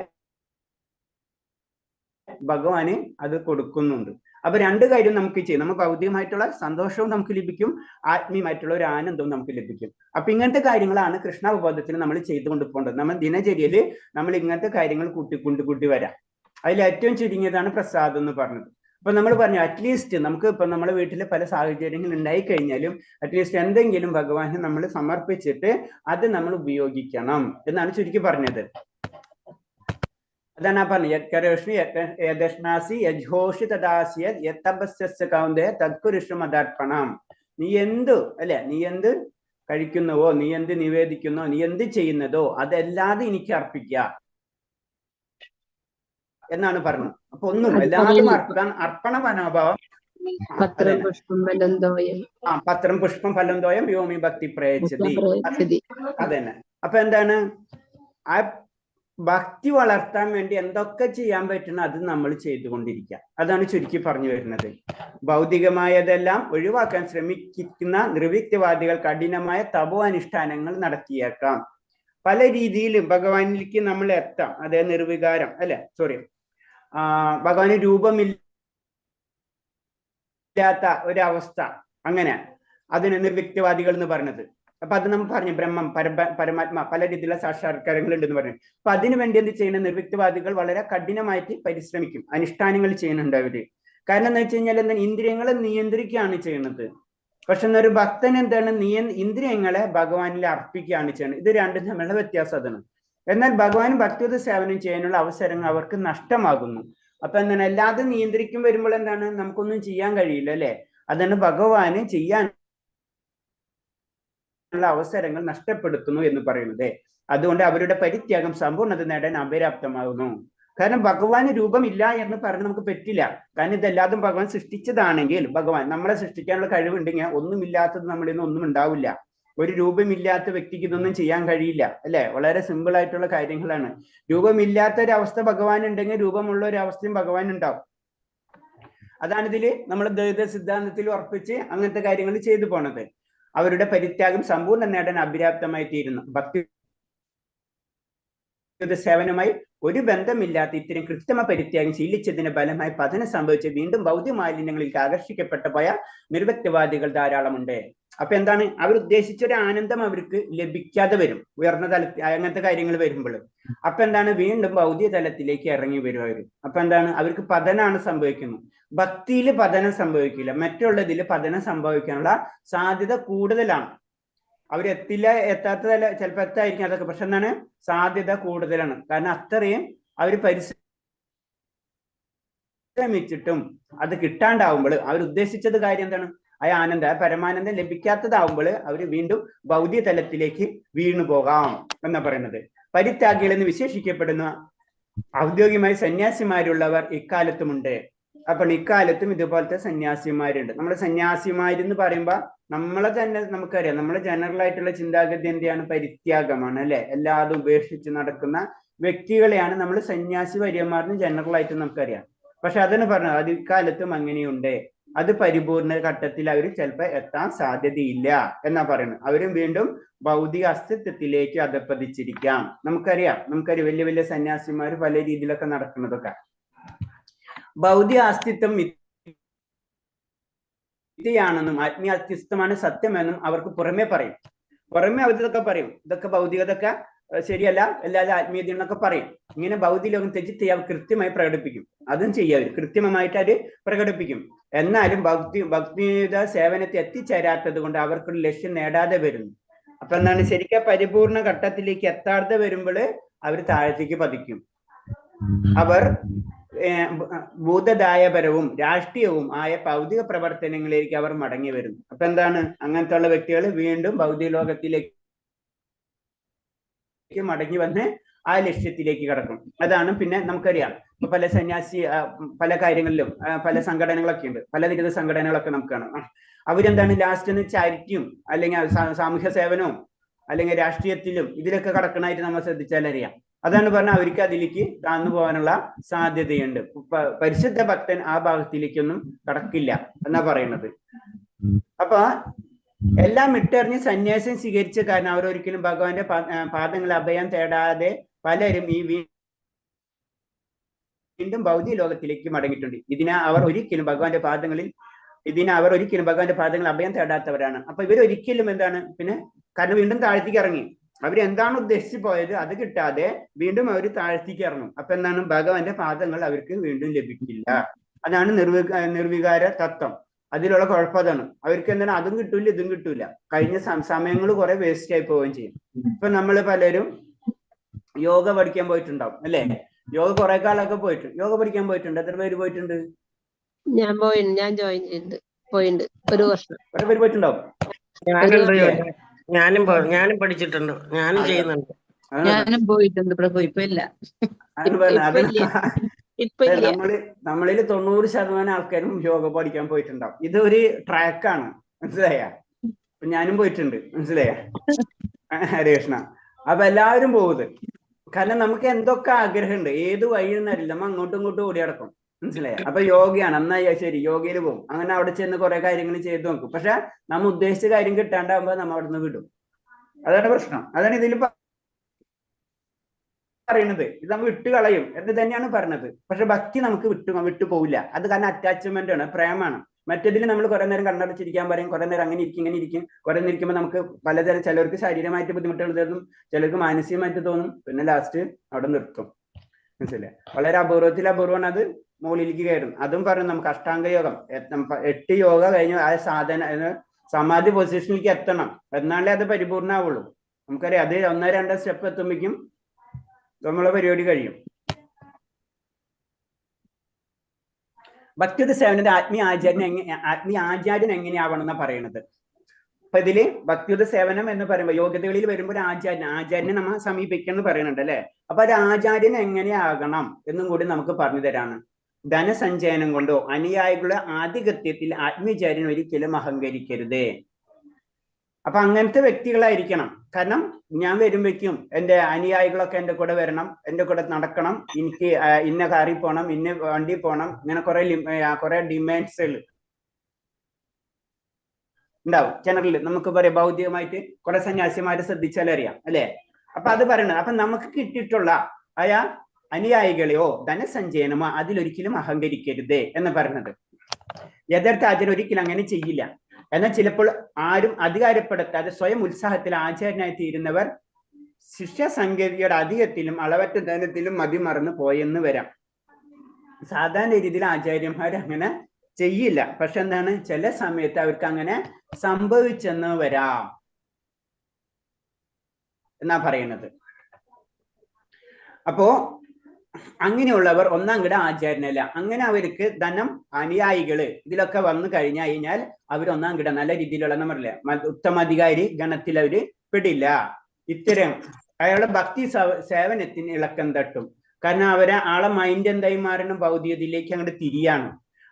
ഭഗവാന് അത് കൊടുക്കുന്നുണ്ട്. അപ്പൊ രണ്ട് കാര്യം നമുക്ക് ചെയ്യും. നമ്മൾ ഭൗതികമായിട്ടുള്ള സന്തോഷവും നമുക്ക് ലഭിക്കും, ആത്മീയമായിട്ടുള്ള ഒരു ആനന്ദവും നമുക്ക് ലഭിക്കും. അപ്പൊ ഇങ്ങനത്തെ കാര്യങ്ങളാണ് കൃഷ്ണാവബോധത്തിന് നമ്മൾ ചെയ്തുകൊണ്ട് പോകേണ്ടത്. നമ്മൾ ദിനചര്യയിൽ നമ്മൾ ഇങ്ങനത്തെ കാര്യങ്ങൾ കൂട്ടി വരാം. അതിൽ ഏറ്റവും ചുരുങ്ങിയതാണ് പ്രസാദം എന്ന് പറഞ്ഞത്. അപ്പൊ നമ്മൾ പറഞ്ഞു അറ്റ്ലീസ്റ്റ് നമുക്ക് ഇപ്പൊ നമ്മുടെ വീട്ടിൽ പല സാഹചര്യങ്ങൾ ഉണ്ടായി കഴിഞ്ഞാലും അറ്റ്ലീസ്റ്റ് എന്തെങ്കിലും ഭഗവാന് നമ്മൾ സമർപ്പിച്ചിട്ട് അത് നമ്മൾ ഉപയോഗിക്കണം എന്നാണ് ചുരുക്കി പറഞ്ഞത്. അതാണ് പറഞ്ഞത്, യജ്ഞാസി യജ്ഞോഷി തദാസിയ യത്തപസ്യ കൗന്ദേ തത്കുരുഷം അതർപ്പണം. നീ എന്ത് അല്ലെ, നീ എന്ത് കഴിക്കുന്നുവോ, നീ എന്ത് നിവേദിക്കുന്നോ, നീ എന്ത് ചെയ്യുന്നതോ അതല്ലാതെ എനിക്ക് അർപ്പിക്കുക എന്നാണ് പറഞ്ഞത്. അപ്പൊ ഒന്നും എല്ലാതും അർപ്പിക്കാൻ അർപ്പണ മനോഭാവം. പത്രം പുഷ്പം ഫലം തോയം വ്യോമി ഭക്തി പ്രയച്ചതി. അതന്നെ. അപ്പൊ എന്താണ്, ആ ഭക്തി വളർത്താൻ വേണ്ടി എന്തൊക്കെ ചെയ്യാൻ പറ്റണം അത് നമ്മൾ ചെയ്തുകൊണ്ടിരിക്കുക. അതാണ് ചുരുക്കി പറഞ്ഞു വരുന്നത്. ഭൗതികമായതെല്ലാം ഒഴിവാക്കാൻ ശ്രമിക്കുന്ന നിർവിക്തവാദികൾ കഠിനമായ തപോ അനുഷ്ഠാനങ്ങൾ നടത്തിയേക്കാം. പല രീതിയിലും ഭഗവാനിലേക്ക് നമ്മൾ എത്താം. അതായത് നിർവികാരം ഭഗവാന് രൂപമില്ലാത്ത ഒരവസ്ഥ, അങ്ങനെ അതിന് നിർവിക്തവാദികൾ എന്ന് പറഞ്ഞത്. അപ്പൊ അത് നമ്മൾ പറഞ്ഞു ബ്രഹ്മം പരമാത്മ പല രീതിയിലുള്ള സാക്ഷാത്കാരങ്ങൾ ഉണ്ടെന്ന് പറഞ്ഞു. അപ്പൊ അതിനു വേണ്ടി എന്ത് ചെയ്യുന്ന നിർവിക്തവാദികൾ വളരെ കഠിനമായിട്ട് പരിശ്രമിക്കും, അനുഷ്ഠാനങ്ങൾ ചെയ്യുന്നുണ്ട് അവര്. കാരണം എന്ന് വെച്ച് കഴിഞ്ഞാൽ എന്താണ്, ഇന്ദ്രിയങ്ങളെ നിയന്ത്രിക്കുകയാണ് ചെയ്യുന്നത്. പക്ഷെ എന്നൊരു ഭക്തൻ എന്താണ്, ഇന്ദ്രിയങ്ങളെ ഭഗവാനിൽ അർപ്പിക്കുകയാണ് ചെയ്യുന്നത്. ഇത് രണ്ടും തമ്മിലുള്ള വ്യത്യാസം അതാണ്. എന്നാൽ ഭഗവാൻ ഭക്തിയുത സേവനം ചെയ്യാനുള്ള അവസരങ്ങൾ അവർക്ക് നഷ്ടമാകുന്നു. അപ്പൊ എന്താണ്, എല്ലാതും നിയന്ത്രിക്കും വരുമ്പോൾ എന്താണ്, നമുക്കൊന്നും ചെയ്യാൻ കഴിയില്ല അല്ലെ. അതാണ് ഭഗവാന് ചെയ്യാൻ അവസരങ്ങൾ നഷ്ടപ്പെടുത്തുന്നു എന്ന് പറയുന്നത്. അതുകൊണ്ട് അവരുടെ പരിത്യാഗം സമ്പൂർണ്ണത നേടാൻ അപര്യാപ്തമാകുന്നു. കാരണം ഭഗവാന് രൂപമില്ല എന്ന് പറഞ്ഞ് നമുക്ക് പറ്റില്ല. കാരണം ഇതെല്ലാതും ഭഗവാൻ സൃഷ്ടിച്ചതാണെങ്കിൽ, ഭഗവാൻ നമ്മളെ സൃഷ്ടിക്കാനുള്ള കഴിവുണ്ടെങ്കിൽ ഒന്നുമില്ലാത്തത് നമ്മളിൽ നിന്ന് ഒന്നും ഉണ്ടാവില്ല. ഒരു രൂപമില്ലാത്ത വ്യക്തിക്ക് ഇതൊന്നും ചെയ്യാൻ കഴിയില്ല അല്ലെ. വളരെ സിമ്പിൾ ആയിട്ടുള്ള കാര്യങ്ങളാണ്. രൂപമില്ലാത്ത ഒരു അവസ്ഥ ഭഗവാൻ ഉണ്ടെങ്കിൽ രൂപമുള്ള ഒരു അവസ്ഥയും ഭഗവാൻ ഉണ്ടാവും. അതാണ് ഇതില് നമ്മൾ ദ്വൈത സിദ്ധാന്തത്തിൽ ഉറപ്പിച്ച് അങ്ങനത്തെ കാര്യങ്ങൾ ചെയ്തു പോണത്. അവരുടെ പരിത്യാഗം സമ്പൂർണ്ണ നേടാൻ അപര്യാപ്തമായി തീരുന്നു. ഭക്തി സേവനമായി ഒരു ബന്ധമില്ലാത്ത ഇത്തരം കൃത്രിമ പരിത്യാഗം ശീലിച്ചതിന് ഫലമായി പതനം സംഭവിച്ച് വീണ്ടും ഭൗതിക മാലിന്യങ്ങളിലേക്ക് ആകർഷിക്കപ്പെട്ട പോയ നിർവ്യക്തവാദികൾ ധാരാളമുണ്ട്. അപ്പൊ എന്താണ്, അവർ ഉദ്ദേശിച്ച ഒരു ആനന്ദം അവർക്ക് ലഭിക്കാതെ വരും ഉയർന്ന തലത്തിൽ അങ്ങനത്തെ കാര്യങ്ങൾ വരുമ്പോൾ. അപ്പൊ എന്താണ്, വീണ്ടും ഭൗതിക തലത്തിലേക്ക് ഇറങ്ങി വരും അവർ. അപ്പൊ എന്താണ്, അവർക്ക് പതനാണ് സംഭവിക്കുന്നത്. ഭക്തിയിൽ പതനം സംഭവിക്കില്ല, മറ്റുള്ളതിൽ പതനം സംഭവിക്കാനുള്ള സാധ്യത കൂടുതലാണ്. എത്താത്ത ചിലപ്പോൾ എത്തായിരിക്കും അതൊക്കെ, പക്ഷെ എന്താണ്, സാധ്യത കൂടുതലാണ്. കാരണം അത്രയും അവർ പരിശ്രമിച്ചിട്ടും അത് കിട്ടാണ്ടാവുമ്പോൾ അവർ ഉദ്ദേശിച്ചത് കാര്യം എന്താണ്, ആ ആനന്ദം ആ പരമാനന്ദം ലഭിക്കാത്തതാവുമ്പോൾ അവർ വീണ്ടും ഭൗതിക തലത്തിലേക്ക് വീണു പോകാം എന്നാ പറയുന്നത്. പരിത്യാഗികൾ എന്ന് വിശേഷിക്കപ്പെടുന്ന ഔദ്യോഗികമായി സന്യാസിമാരുള്ളവർ ഇക്കാലത്തുമുണ്ട്. അപ്പോൾ ഇക്കാലത്തും ഇതുപോലത്തെ സന്യാസിമാരുണ്ട്. നമ്മുടെ സന്യാസിമാരെന്ന് പറയുമ്പോൾ നമ്മളെ തന്നെ നമുക്കറിയാം, നമ്മളെ ജനറൽ ആയിട്ടുള്ള ചിന്താഗതി എന്തെയാണ്, പരിത്യാഗമാണ് അല്ലെ. എല്ലാതും ഉപേക്ഷിച്ച് നടക്കുന്ന വ്യക്തികളെയാണ് നമ്മൾ സന്യാസി വര്യന്മാരെന്ന് ജനറൽ ആയിട്ട് നമുക്കറിയാം. പക്ഷെ അതിന് പറഞ്ഞത് അത് ഇക്കാലത്തും അങ്ങനെയുണ്ട്. അത് പരിപൂർണ ഘട്ടത്തിൽ അവർ ചിലപ്പോൾ എത്താൻ സാധ്യതയില്ല എന്നാ പറയുന്നത്. അവരും വീണ്ടും ഭൗതിക അസ്തിത്വത്തിലേക്ക് അധപ്പതിച്ചിരിക്കാം. നമുക്കറിയാം വലിയ വലിയ സന്യാസിമാർ പല രീതിയിലൊക്കെ നടക്കുന്നതൊക്കെ. ഭൗതിക അസ്തിത്വം മിഥ്യയാണെന്നും ആത്മീയ അസ്തിത്വമാണ് സത്യമെന്നും അവർക്ക് പുറമെ അവർ ഇതൊക്കെ പറയും. ഇതൊക്കെ ഭൗതികതൊക്കെ ശരിയല്ല, എല്ലാവരും ആത്മീയതയെന്നൊക്കെ പറയും. ഇങ്ങനെ ഭൗതിക ലോകം തെറ്റിച്ച് അവർ കൃത്യമായി പ്രകടിപ്പിക്കും. അതും ചെയ്യാവർ കൃത്രിമമായിട്ട് അത് പ്രകടിപ്പിക്കും. എന്നാലും ഭക്തിയുത സേവനത്തെ എത്തിച്ചേരാത്തത് കൊണ്ട് അവർക്കൊരു ലക്ഷ്യം നേടാതെ വരുന്നു. അപ്പൊ എന്താണ്, ശരിക്കും പരിപൂർണ ഘട്ടത്തിലേക്ക് എത്താതെ വരുമ്പോൾ അവർ താഴത്തേക്ക് പതിക്കും. അവർ ഭൂതദായപരവും രാഷ്ട്രീയവും ആയ ഭൗതിക പ്രവർത്തനങ്ങളിലേക്ക് അവർ മടങ്ങി വരുന്നു. അപ്പൊ എന്താണ്, അങ്ങനത്തെ ഉള്ള വ്യക്തികൾ വീണ്ടും ഭൗതിക ലോകത്തിലേക്ക് മടങ്ങി വന്ന് ആ ലക്ഷ്യത്തിലേക്ക് കടക്കും. അതാണ് പിന്നെ നമുക്കറിയാം, ഇപ്പൊ പല സന്യാസി പല കാര്യങ്ങളിലും പല സംഘടനകളൊക്കെ ഉണ്ട്, പല വിധ സംഘടനകളൊക്കെ നമുക്ക് കാണാം. അവരെന്താണ് ലാസ്റ്റ് ചാരിറ്റിയും അല്ലെങ്കിൽ സാമൂഹ്യ സേവനവും അല്ലെങ്കിൽ രാഷ്ട്രീയത്തിലും ഇതിലൊക്കെ കടക്കണമായിട്ട് നമ്മൾ ശ്രദ്ധിച്ചാൽ അറിയാം. അതാണ് പറഞ്ഞാൽ അവർക്ക് അതിലേക്ക് താന്നു പോകാനുള്ള സാധ്യതയുണ്ട്. പരിശുദ്ധ ഭക്തൻ ആ ഭാഗത്തിലേക്കൊന്നും കടക്കില്ല എന്നാ പറയുന്നത്. അപ്പൊ എല്ലാം ഇട്ടെറിഞ്ഞ് സന്യാസം സ്വീകരിച്ച കാരണം അവർ ഒരിക്കലും ഭഗവാന്റെ പാദങ്ങൾ അഭയം തേടാതെ പലരും ഈ വീണ്ടും ഭൗതിക ലോകത്തിലേക്ക് മടങ്ങിയിട്ടുണ്ട്. അവർ ഒരിക്കലും ഭഗവാന്റെ പാദങ്ങളിൽ അഭയം തേടാത്തവരാണ്. അപ്പൊ ഇവരൊരിക്കലും എന്താണ് പിന്നെ കാരണം വീണ്ടും താഴ്ത്തിക്ക് ഇറങ്ങി. അവരെന്താണ് ഉദ്ദേശിച്ച് പോയത് അത് കിട്ടാതെ വീണ്ടും അവർ താഴ്ത്തിക്ക് ഇറങ്ങും. അപ്പൊ എന്താണ്, ഭഗവാന്റെ പാദങ്ങൾ അവർക്ക് വീണ്ടും ലഭിക്കില്ല. അതാണ് നിർവികാര തത്വം. അതിലുള്ള കുഴപ്പതാണ്. അവർക്ക് എന്താണ്, അതും കിട്ടൂല ഇതും കിട്ടൂല. കഴിഞ്ഞ സമയങ്ങൾ കുറെ വേസ്റ്റ് ആയി പോവുകയും ചെയ്യും. ഇപ്പൊ നമ്മള് പലരും യോഗ പഠിക്കാൻ പോയിട്ടുണ്ടാവും അല്ലെ? യോഗ കുറെ കാലമൊക്കെ യോഗ പഠിക്കാൻ പോയിട്ടുണ്ട്. എത്ര പേര് പോയിട്ടുണ്ട്? ഞാൻ ജോയിൻ ചെയ്ത് പോയിട്ടുണ്ട് 1 വർഷം. കുറെ പേര് പോയിട്ടുണ്ടാവും. ഞാനും പഠിച്ചിട്ടുണ്ട്, ഞാനും ചെയ്യുന്നുണ്ട്. ഞാനും പോയിട്ടുണ്ട്. ഇവിടെ പോയില്ല. നമ്മളിൽ 90% ആൾക്കാരും യോഗ പഠിക്കാൻ പോയിട്ടുണ്ടാവും. ഇതൊരു ട്രാക്കാണ്, മനസ്സിലായ? ഞാനും പോയിട്ടുണ്ട്, മനസ്സിലായ? ഹരേ കൃഷ്ണ. അപ്പൊ എല്ലാവരും പോകുന്നത് കാരണം നമുക്ക് എന്തൊക്കെ ആഗ്രഹമുണ്ട്, ഏത് വഴിയെന്നറിയില്ല, നമ്മ അങ്ങോട്ടും ഇങ്ങോട്ടും ഓടി നടക്കും, മനസ്സിലായ? അപ്പൊ യോഗയാണ്, എന്നാ ശരി യോഗയിൽ പോകും. അങ്ങനെ അവിടെ ചെന്ന് കുറെ കാര്യങ്ങൾ ചെയ്തു നോക്കും. പക്ഷെ നമ്മ ഉദ്ദേശിച്ച കാര്യം കിട്ടാണ്ടാകുമ്പോ നമ്മ അവിടെ നിന്ന് വിടും. അതാണ് പ്രശ്നം. അതാണ് ഇതിൽ പറയുന്നത്. ഇത് നമ്മൾ വിട്ടുകളയും എന്ന് തന്നെയാണ് പറഞ്ഞത്. പക്ഷെ ഭക്തി നമുക്ക് വിട്ടു പോവില്ല. അത് കാരണം അറ്റാച്ച്മെന്റ് ആണ്, പ്രേമാണ്. മറ്റേതിൽ നമ്മൾ കുറെ നേരം കണ്ണടച്ചിരിക്കാൻ പറയും, കുറെ നേരം അങ്ങനെ ഇരിക്കും ഇങ്ങനെ ഇരിക്കും. കുറെ നേരം ഇരിക്കുമ്പോൾ നമുക്ക് പലതരം, ചിലർക്ക് ശാരീരികമായിട്ട് ബുദ്ധിമുട്ടുകൾ തോന്നും, ചിലർക്ക് മാനസികമായിട്ട് തോന്നും. പിന്നെ ലാസ്റ്റ് അവിടെ നിർത്തും, മനസ്സിലായി? വളരെ അപൂർവമാണ് അത് മുകളിലേക്ക് കയറും. അതും പറഞ്ഞു നമുക്ക് അഷ്ടാംഗ യോഗം 8 യോഗ കഴിഞ്ഞ് ആ സമാധി പൊസിഷനിലേക്ക് എത്തണം. എന്നാലേ അത് പരിപൂർണ്ണമാവുള്ളൂ. നമുക്കറിയാം, അത് 1-2 സ്റ്റെപ്പ് എത്തുമ്പോഴേക്കും നമ്മളെ പരിപാടി കഴിയും. ഭക്തിയുത സേവനത്തിന്റെ ആത്മീയ ആചാര്യൻ എങ്ങനെയാവണം എന്നാ പറയണത്. അപ്പൊ ഇതില് ഭക്തിയുത സേവനം എന്ന് പറയുമ്പോൾ യോഗ്യതകളിൽ വരുമ്പോൾ ഒരു ആചാര്യനെ നമ്മൾ സമീപിക്കണം എന്ന് പറയുന്നുണ്ട് അല്ലെ? അപ്പൊ ഒരു ആചാര്യൻ എങ്ങനെയാകണം എന്നും കൂടി നമുക്ക് പറഞ്ഞു തരാണ്. ധനസഞ്ചയനം കൊണ്ടോ അനുയായികളുടെ ആധിപത്യത്തിൽ ആത്മീയാചാര്യൻ ഒരിക്കലും അഹങ്കരിക്കരുത്. അപ്പൊ അങ്ങനത്തെ വ്യക്തികളായിരിക്കണം. കാരണം ഞാൻ വരുമ്പോഴേക്കും എന്റെ അനുയായികളൊക്കെ എന്റെ കൂടെ വരണം, എന്റെ കൂടെ നടക്കണം, എനിക്ക് ഇന്ന കാറിൽ പോകണം, ഇന്ന വണ്ടി പോകണം, ഇങ്ങനെ കുറെ ഡിമാൻഡ്സുകൾ ഉണ്ടാവും. ജനറൽ നമുക്ക് പറയാം, ഭൗതികമായിട്ട് കുറെ സന്യാസിമാരെ ശ്രദ്ധിച്ചാലറിയാം അല്ലെ? അപ്പൊ അത് പറയണത്. അപ്പൊ നമുക്ക് കിട്ടിയിട്ടുള്ള അനുയായികളെയോ ധനസഞ്ചയനമോ അതിലൊരിക്കലും അഹങ്കരിക്കരുത് എന്ന് പറയുന്നത്. യഥാർത്ഥ ആചാര്യൻ ഒരിക്കലും അങ്ങനെ ചെയ്യില്ല. എന്നാൽ ചിലപ്പോൾ ആരും അധികാരപ്പെടുത്താതെ സ്വയം ഉത്സാഹത്തിൽ ആചാര്യനായി തീരുന്നവർ ശിഷ്യസംഖ്യയുടെ അധികത്തിലും അളവറ്റ ധനത്തിലും മതിമറന്ന് പോയെന്ന് വരാം. സാധാരണ രീതിയിൽ ആചാര്യന്മാർ അങ്ങനെ ചെയ്യില്ല. പക്ഷെ എന്താണ്, ചില സമയത്ത് അവർക്ക് അങ്ങനെ സംഭവിച്ചെന്ന് വരാം എന്നാ പറയുന്നത്. അപ്പോ അങ്ങനെയുള്ളവർ ഒന്നാംകിട ആചാര്യനല്ല. അങ്ങനെ അവർക്ക് ധനം അനുയായികള് ഇതിലൊക്കെ വന്നു കഴിഞ്ഞാൽ അവർ ഒന്നാംകിട നല്ല രീതിയിലുള്ള നമ്മളില്ലേ ഉത്തമാധികാരി ഗണത്തിൽ അവര് പെടില്ല. ഇത്തരം അയാളുടെ ഭക്തി സേവനത്തിന് ഇളക്കം തട്ടും. കാരണം ആളെ മൈൻഡ് എന്തായി മാറണം, ഭൗതികതയിലേക്ക് അങ്ങോട്ട് തിരിയാണ്.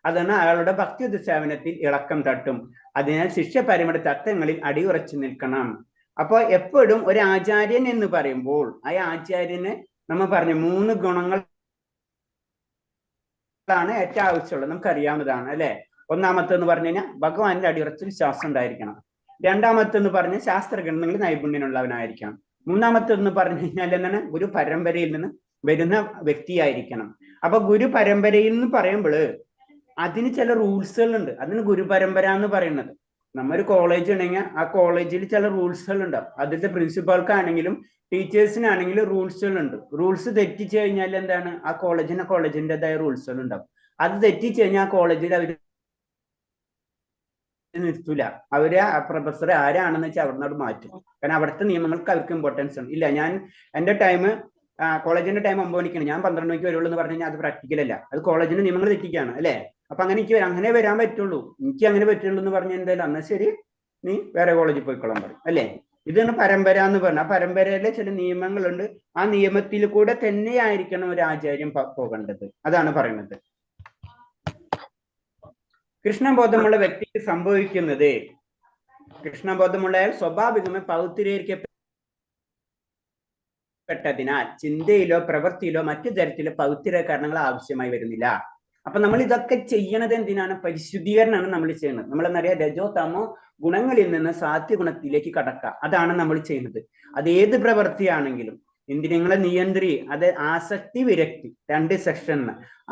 അതാണ് അയാളുടെ ഭക്തി സേവനത്തിൽ ഇളക്കം തട്ടും. അതിനാൽ ശിഷ്യപരമയുടെ തത്വങ്ങളിൽ അടിയുറച്ചു നിൽക്കണം. അപ്പൊ എപ്പോഴും ഒരു ആചാര്യൻ എന്ന് പറയുമ്പോൾ ആ ആചാര്യന് നമ്മൾ പറഞ്ഞു 3 ഗുണങ്ങളാണ് ഏറ്റവും ആവശ്യമുള്ളത്, നമുക്കറിയാവുന്നതാണ് അല്ലെ? ഒന്നാമത്തെന്ന് പറഞ്ഞു കഴിഞ്ഞാൽ ഭഗവാന്റെ അടിയുറച്ച വിശ്വാസം ഉണ്ടായിരിക്കണം. രണ്ടാമത്തെന്ന് പറഞ്ഞ് ശാസ്ത്രഗ്രന്ഥങ്ങളിൽ നൈപുണ്യമുള്ളവനായിരിക്കണം. മൂന്നാമത്തെന്ന് പറഞ്ഞു കഴിഞ്ഞാൽ എന്താണ്, ഗുരു പരമ്പരയിൽ നിന്ന് വരുന്ന വ്യക്തിയായിരിക്കണം. അപ്പൊ ഗുരു പരമ്പരയിൽ നിന്ന് പറയുമ്പോൾ അതിന് ചില റൂൾസുകൾ ഉണ്ട്. അതിന് ഗുരുപരമ്പര എന്ന് പറയുന്നത്. നമ്മൊരു കോളേജ് ഉണ്ടെങ്കിൽ ആ കോളേജിൽ ചില റൂൾസുകൾ ഉണ്ടാവും. അതിന്റെ പ്രിൻസിപ്പാൾക്കാണെങ്കിലും ടീച്ചേഴ്സിനാണെങ്കിലും റൂൾസുകളുണ്ട്. റൂൾസ് തെറ്റിച്ചു കഴിഞ്ഞാൽ എന്താണ്, ആ കോളേജിൻ്റെതായ റൂൾസുകൾ ഉണ്ടാവും. അത് തെറ്റിച്ചു കഴിഞ്ഞാൽ ആ കോളേജിൽ അവർ നിർത്തൂല. അവര് ആ പ്രൊഫസർ ആരാണെന്ന് വെച്ചാൽ അവിടെ നിന്ന് മാറ്റും. കാരണം അവിടുത്തെ നിയമങ്ങൾക്ക് അവർക്ക് ഇമ്പോർട്ടൻസ് ഉണ്ട്. ഇല്ല, ഞാൻ എന്റെ ടൈം കോളേജിന്റെ ടൈം 9 മണിക്കാണ്, ഞാൻ 12 മണിക്ക് വരുള്ളൂ എന്ന് പറഞ്ഞു കഴിഞ്ഞാൽ അത് പ്രാക്ടിക്കൽ അല്ല, അത് കോളേജിന്റെ നിയമങ്ങൾ തെറ്റിക്കുകയാണ് അല്ലെ. അപ്പൊ അങ്ങനെ എനിക്ക് അങ്ങനെ വരാൻ പറ്റുള്ളൂ, എനിക്ക് അങ്ങനെ പറ്റുള്ളൂ എന്ന് പറഞ്ഞ എന്തായാലും എന്നാൽ ശരി നീ വേറെ കോളേജിൽ പോയിക്കോളാൻ പറയും അല്ലെ. ഇതാണ് പരമ്പര എന്ന് പറഞ്ഞാൽ. ആ പരമ്പരയിലെ ചില നിയമങ്ങളുണ്ട്, ആ നിയമത്തിൽ കൂടെ തന്നെയായിരിക്കണം ഒരു ആചാര്യം പോകേണ്ടത്. അതാണ് പറയുന്നത്. കൃഷ്ണബോധമുള്ള വ്യക്തിക്ക് സംഭവിക്കുന്നത്, കൃഷ്ണബോധമുള്ളയാൾ സ്വാഭാവികമായി പൗത്രീകരിക്കപ്പെട്ടതിനാൽ ചിന്തയിലോ പ്രവൃത്തിയിലോ മറ്റു തരത്തിലോ പൗത്രീകരണങ്ങൾ ആവശ്യമായി വരുന്നില്ല. അപ്പൊ നമ്മൾ ഇതൊക്കെ ചെയ്യണത് എന്തിനാണ്? പരിശുദ്ധീകരണമാണ് നമ്മൾ ചെയ്യുന്നത്. നമ്മളെന്നറിയാം രജോ തമോ ഗുണങ്ങളിൽ നിന്ന് സാത്വിക ഗുണത്തിലേക്ക് കടക്കുക, അതാണ് നമ്മൾ ചെയ്യുന്നത്. അത് ഏത് പ്രവൃത്തിയാണെങ്കിലും. ഇന്ദ്രിയങ്ങളെ നിയന്ത്രി, അത് ആസക്തി വിരക്തി 2 സെക്ഷൻ.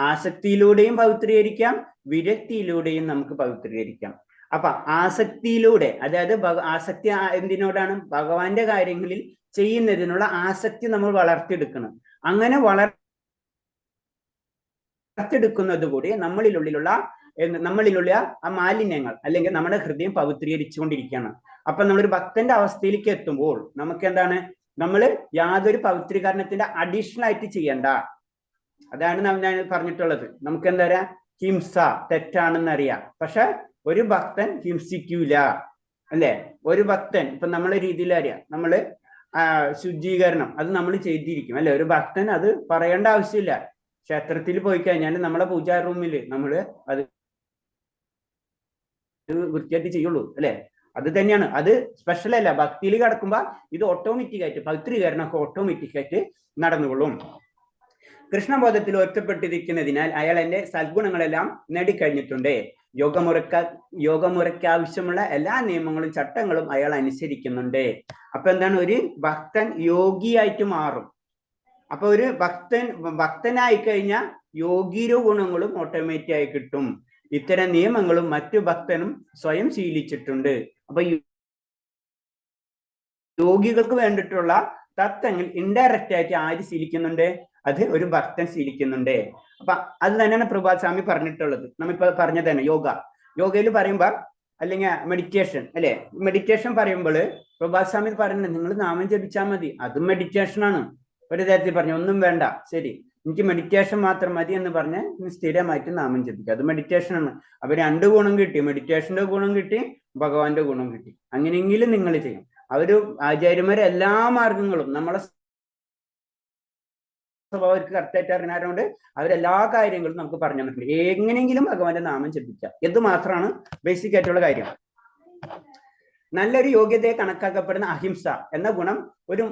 ആസക്തിയിലൂടെയും പവിത്രീകരിക്കാം, വിരക്തിയിലൂടെയും നമുക്ക് പവിത്രീകരിക്കാം. അപ്പൊ ആസക്തിയിലൂടെ, അതായത് ആസക്തി എന്തിനോടാണ്? ഭഗവാന്റെ കാര്യങ്ങളിൽ ചെയ്യുന്നതിനുള്ള ആസക്തി നമ്മൾ വളർത്തിയെടുക്കണം. അങ്ങനെ വളർത്തിയെടുക്കുന്നത് കൂടി നമ്മളിലുള്ള ആ മാലിന്യങ്ങൾ അല്ലെങ്കിൽ നമ്മുടെ ഹൃദയം പവിത്രീകരിച്ചുകൊണ്ടിരിക്കുകയാണ്. അപ്പൊ നമ്മളൊരു ഭക്തന്റെ അവസ്ഥയിലേക്ക് എത്തുമ്പോൾ നമുക്ക് എന്താണ്? നമ്മൾ യാതൊരു പവിത്രീകരണത്തിന്റെ അഡീഷണൽ ആയിട്ട് ചെയ്യണ്ട. അതാണ് ഞാൻ പറഞ്ഞിട്ടുള്ളത്. നമുക്ക് എന്താ പറയാ, ഹിംസ തെറ്റാണെന്നറിയാം, പക്ഷെ ഒരു ഭക്തൻ ഹിംസിക്കൂല അല്ലെ. ഒരു ഭക്തൻ ഇപ്പൊ നമ്മളെ രീതിയിൽ അറിയാം, നമ്മള് ശുചീകരണം അത് നമ്മൾ ചെയ്തിരിക്കും അല്ലെ. ഒരു ഭക്തൻ അത് പറയേണ്ട ആവശ്യമില്ല. ക്ഷേത്രത്തിൽ പോയി കഴിഞ്ഞാൽ നമ്മളെ പൂജാ റൂമിൽ നമ്മൾ അത് വൃത്തിയായിട്ട് ചെയ്യുള്ളൂ അല്ലെ. അത് തന്നെയാണ്, അത് സ്പെഷ്യൽ അല്ല. ഭക്തിയിൽ കിടക്കുമ്പോ ഇത് ഓട്ടോമാറ്റിക് ആയിട്ട് പവിത്രീകരണമൊക്കെ ഓട്ടോമാറ്റിക് ആയിട്ട് നടന്നുകൊള്ളും. കൃഷ്ണബോധത്തിൽ ഒറ്റപ്പെട്ടിരിക്കുന്നതിനാൽ അയാൾ എന്റെ സദ്ഗുണങ്ങളെല്ലാം നേടിക്കഴിഞ്ഞിട്ടുണ്ട്. യോഗമുറയ്ക്ക് ആവശ്യമുള്ള എല്ലാ നിയമങ്ങളും ചട്ടങ്ങളും അയാൾ അനുസരിക്കുന്നുണ്ട്. അപ്പൊ എന്താണ്? ഒരു ഭക്തൻ യോഗിയായിട്ട് മാറും. അപ്പൊ ഒരു ഭക്തനായി കഴിഞ്ഞാൽ യോഗീരോ ഗുണങ്ങളും ഓട്ടോമാറ്റിക് ആയി കിട്ടും. ഇത്തരം നിയമങ്ങളും മറ്റു ഭക്തനും സ്വയം ശീലിച്ചിട്ടുണ്ട്. അപ്പൊ യോഗികൾക്ക് വേണ്ടിയിട്ടുള്ള തത്വങ്ങൾ ഇൻഡയറക്റ്റ് ആയിട്ട് ആര് ശീലിക്കുന്നുണ്ട്? അത് ഒരു ഭക്തൻ ശീലിക്കുന്നുണ്ട്. അപ്പൊ അത് തന്നെയാണ് പ്രഭാത് സ്വാമി പറഞ്ഞിട്ടുള്ളത്. നമ്മിപ്പോ പറഞ്ഞത് തന്നെ യോഗയിൽ പറയുമ്പോ അല്ലെങ്കിൽ മെഡിറ്റേഷൻ അല്ലെ. മെഡിറ്റേഷൻ പറയുമ്പോൾ പ്രഭാത് സ്വാമി പറയുന്നത് നിങ്ങൾ നാമം ജപിച്ചാൽ മതി, അതും മെഡിറ്റേഷൻ ആണ്. ഒരു തരത്തിൽ പറഞ്ഞു ഒന്നും വേണ്ട, ശരി എനിക്ക് മെഡിറ്റേഷൻ മാത്രം മതി എന്ന് പറഞ്ഞ് സ്ഥിരമായിട്ട് നാമം ജപിക്കുക, അത് മെഡിറ്റേഷൻ ആണ്. അപ്പൊ 2 ഗുണം കിട്ടി, മെഡിറ്റേഷന്റെ ഗുണം കിട്ടി, ഭഗവാന്റെ ഗുണം കിട്ടി. അങ്ങനെയെങ്കിലും നിങ്ങൾ ചെയ്യും. അവര് ആചാര്യന്മാരെ എല്ലാ മാർഗങ്ങളും നമ്മളെ സ്വഭാവർക്ക് കറക്റ്റായിട്ട് അറിഞ്ഞാലുകൊണ്ട് അവരെല്ലാ കാര്യങ്ങളും നമുക്ക് പറഞ്ഞു തന്നിട്ടുണ്ട്. എങ്ങനെയെങ്കിലും ഭഗവാന്റെ നാമം ജപിക്കുക, ഇത് മാത്രമാണ് ബേസിക് ആയിട്ടുള്ള കാര്യം. നല്ലൊരു യോഗ്യതയെ കണക്കാക്കപ്പെടുന്ന അഹിംസ എന്ന ഗുണം ഒരു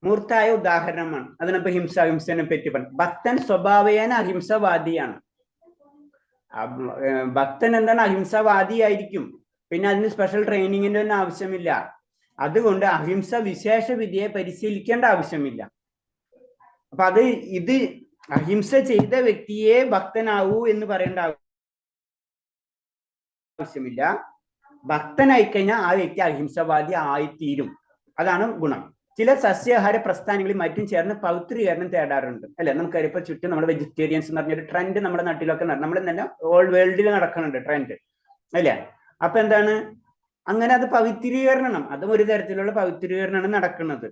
മൂർത്തായ ഉദാഹരണമാണ്. അതിനിപ്പോ ഹിംസനെ പറ്റി പറഞ്ഞു. ഭക്തൻ സ്വഭാവേന അഹിംസവാദിയാണ്. ഭക്തൻ എന്താണ്? അഹിംസവാദിയായിരിക്കും. പിന്നെ അതിന് സ്പെഷ്യൽ ട്രെയിനിങ്ങിന്റെ ഒന്നും ആവശ്യമില്ല. അതുകൊണ്ട് അഹിംസ വിശേഷ വിധിയെ പരിശീലിക്കേണ്ട ആവശ്യമില്ല. അപ്പൊ ഇത് അഹിംസ ചെയ്ത വ്യക്തിയെ ഭക്തനാവൂ എന്ന് പറയേണ്ട ആവശ്യമില്ല. ഭക്തനായി കഴിഞ്ഞാൽ ആ വ്യക്തി അഹിംസവാദി ആയിത്തീരും. അതാണ് ഗുണം. ചില സസ്യാഹാര പ്രസ്ഥാനങ്ങളിൽ മറ്റും ചേർന്ന് പൗത്രീകരണം തേടാറുണ്ട് അല്ലെ. നമുക്കറിയാം ഇപ്പൊ ചുറ്റും നമ്മുടെ വെജിറ്റേറിയൻസ് എന്ന് പറഞ്ഞൊരു ട്രെൻഡ് നമ്മുടെ നാട്ടിലൊക്കെ നമ്മൾ തന്നെ ഓൾ വേൾഡിൽ നടക്കുന്നുണ്ട് ട്രെൻഡ് അല്ലെ. അപ്പൊ എന്താണ്? അങ്ങനെ അത് പവിത്രീകരണം, അതും ഒരു തരത്തിലുള്ള പവിത്രീകരണമാണ് നടക്കുന്നത്.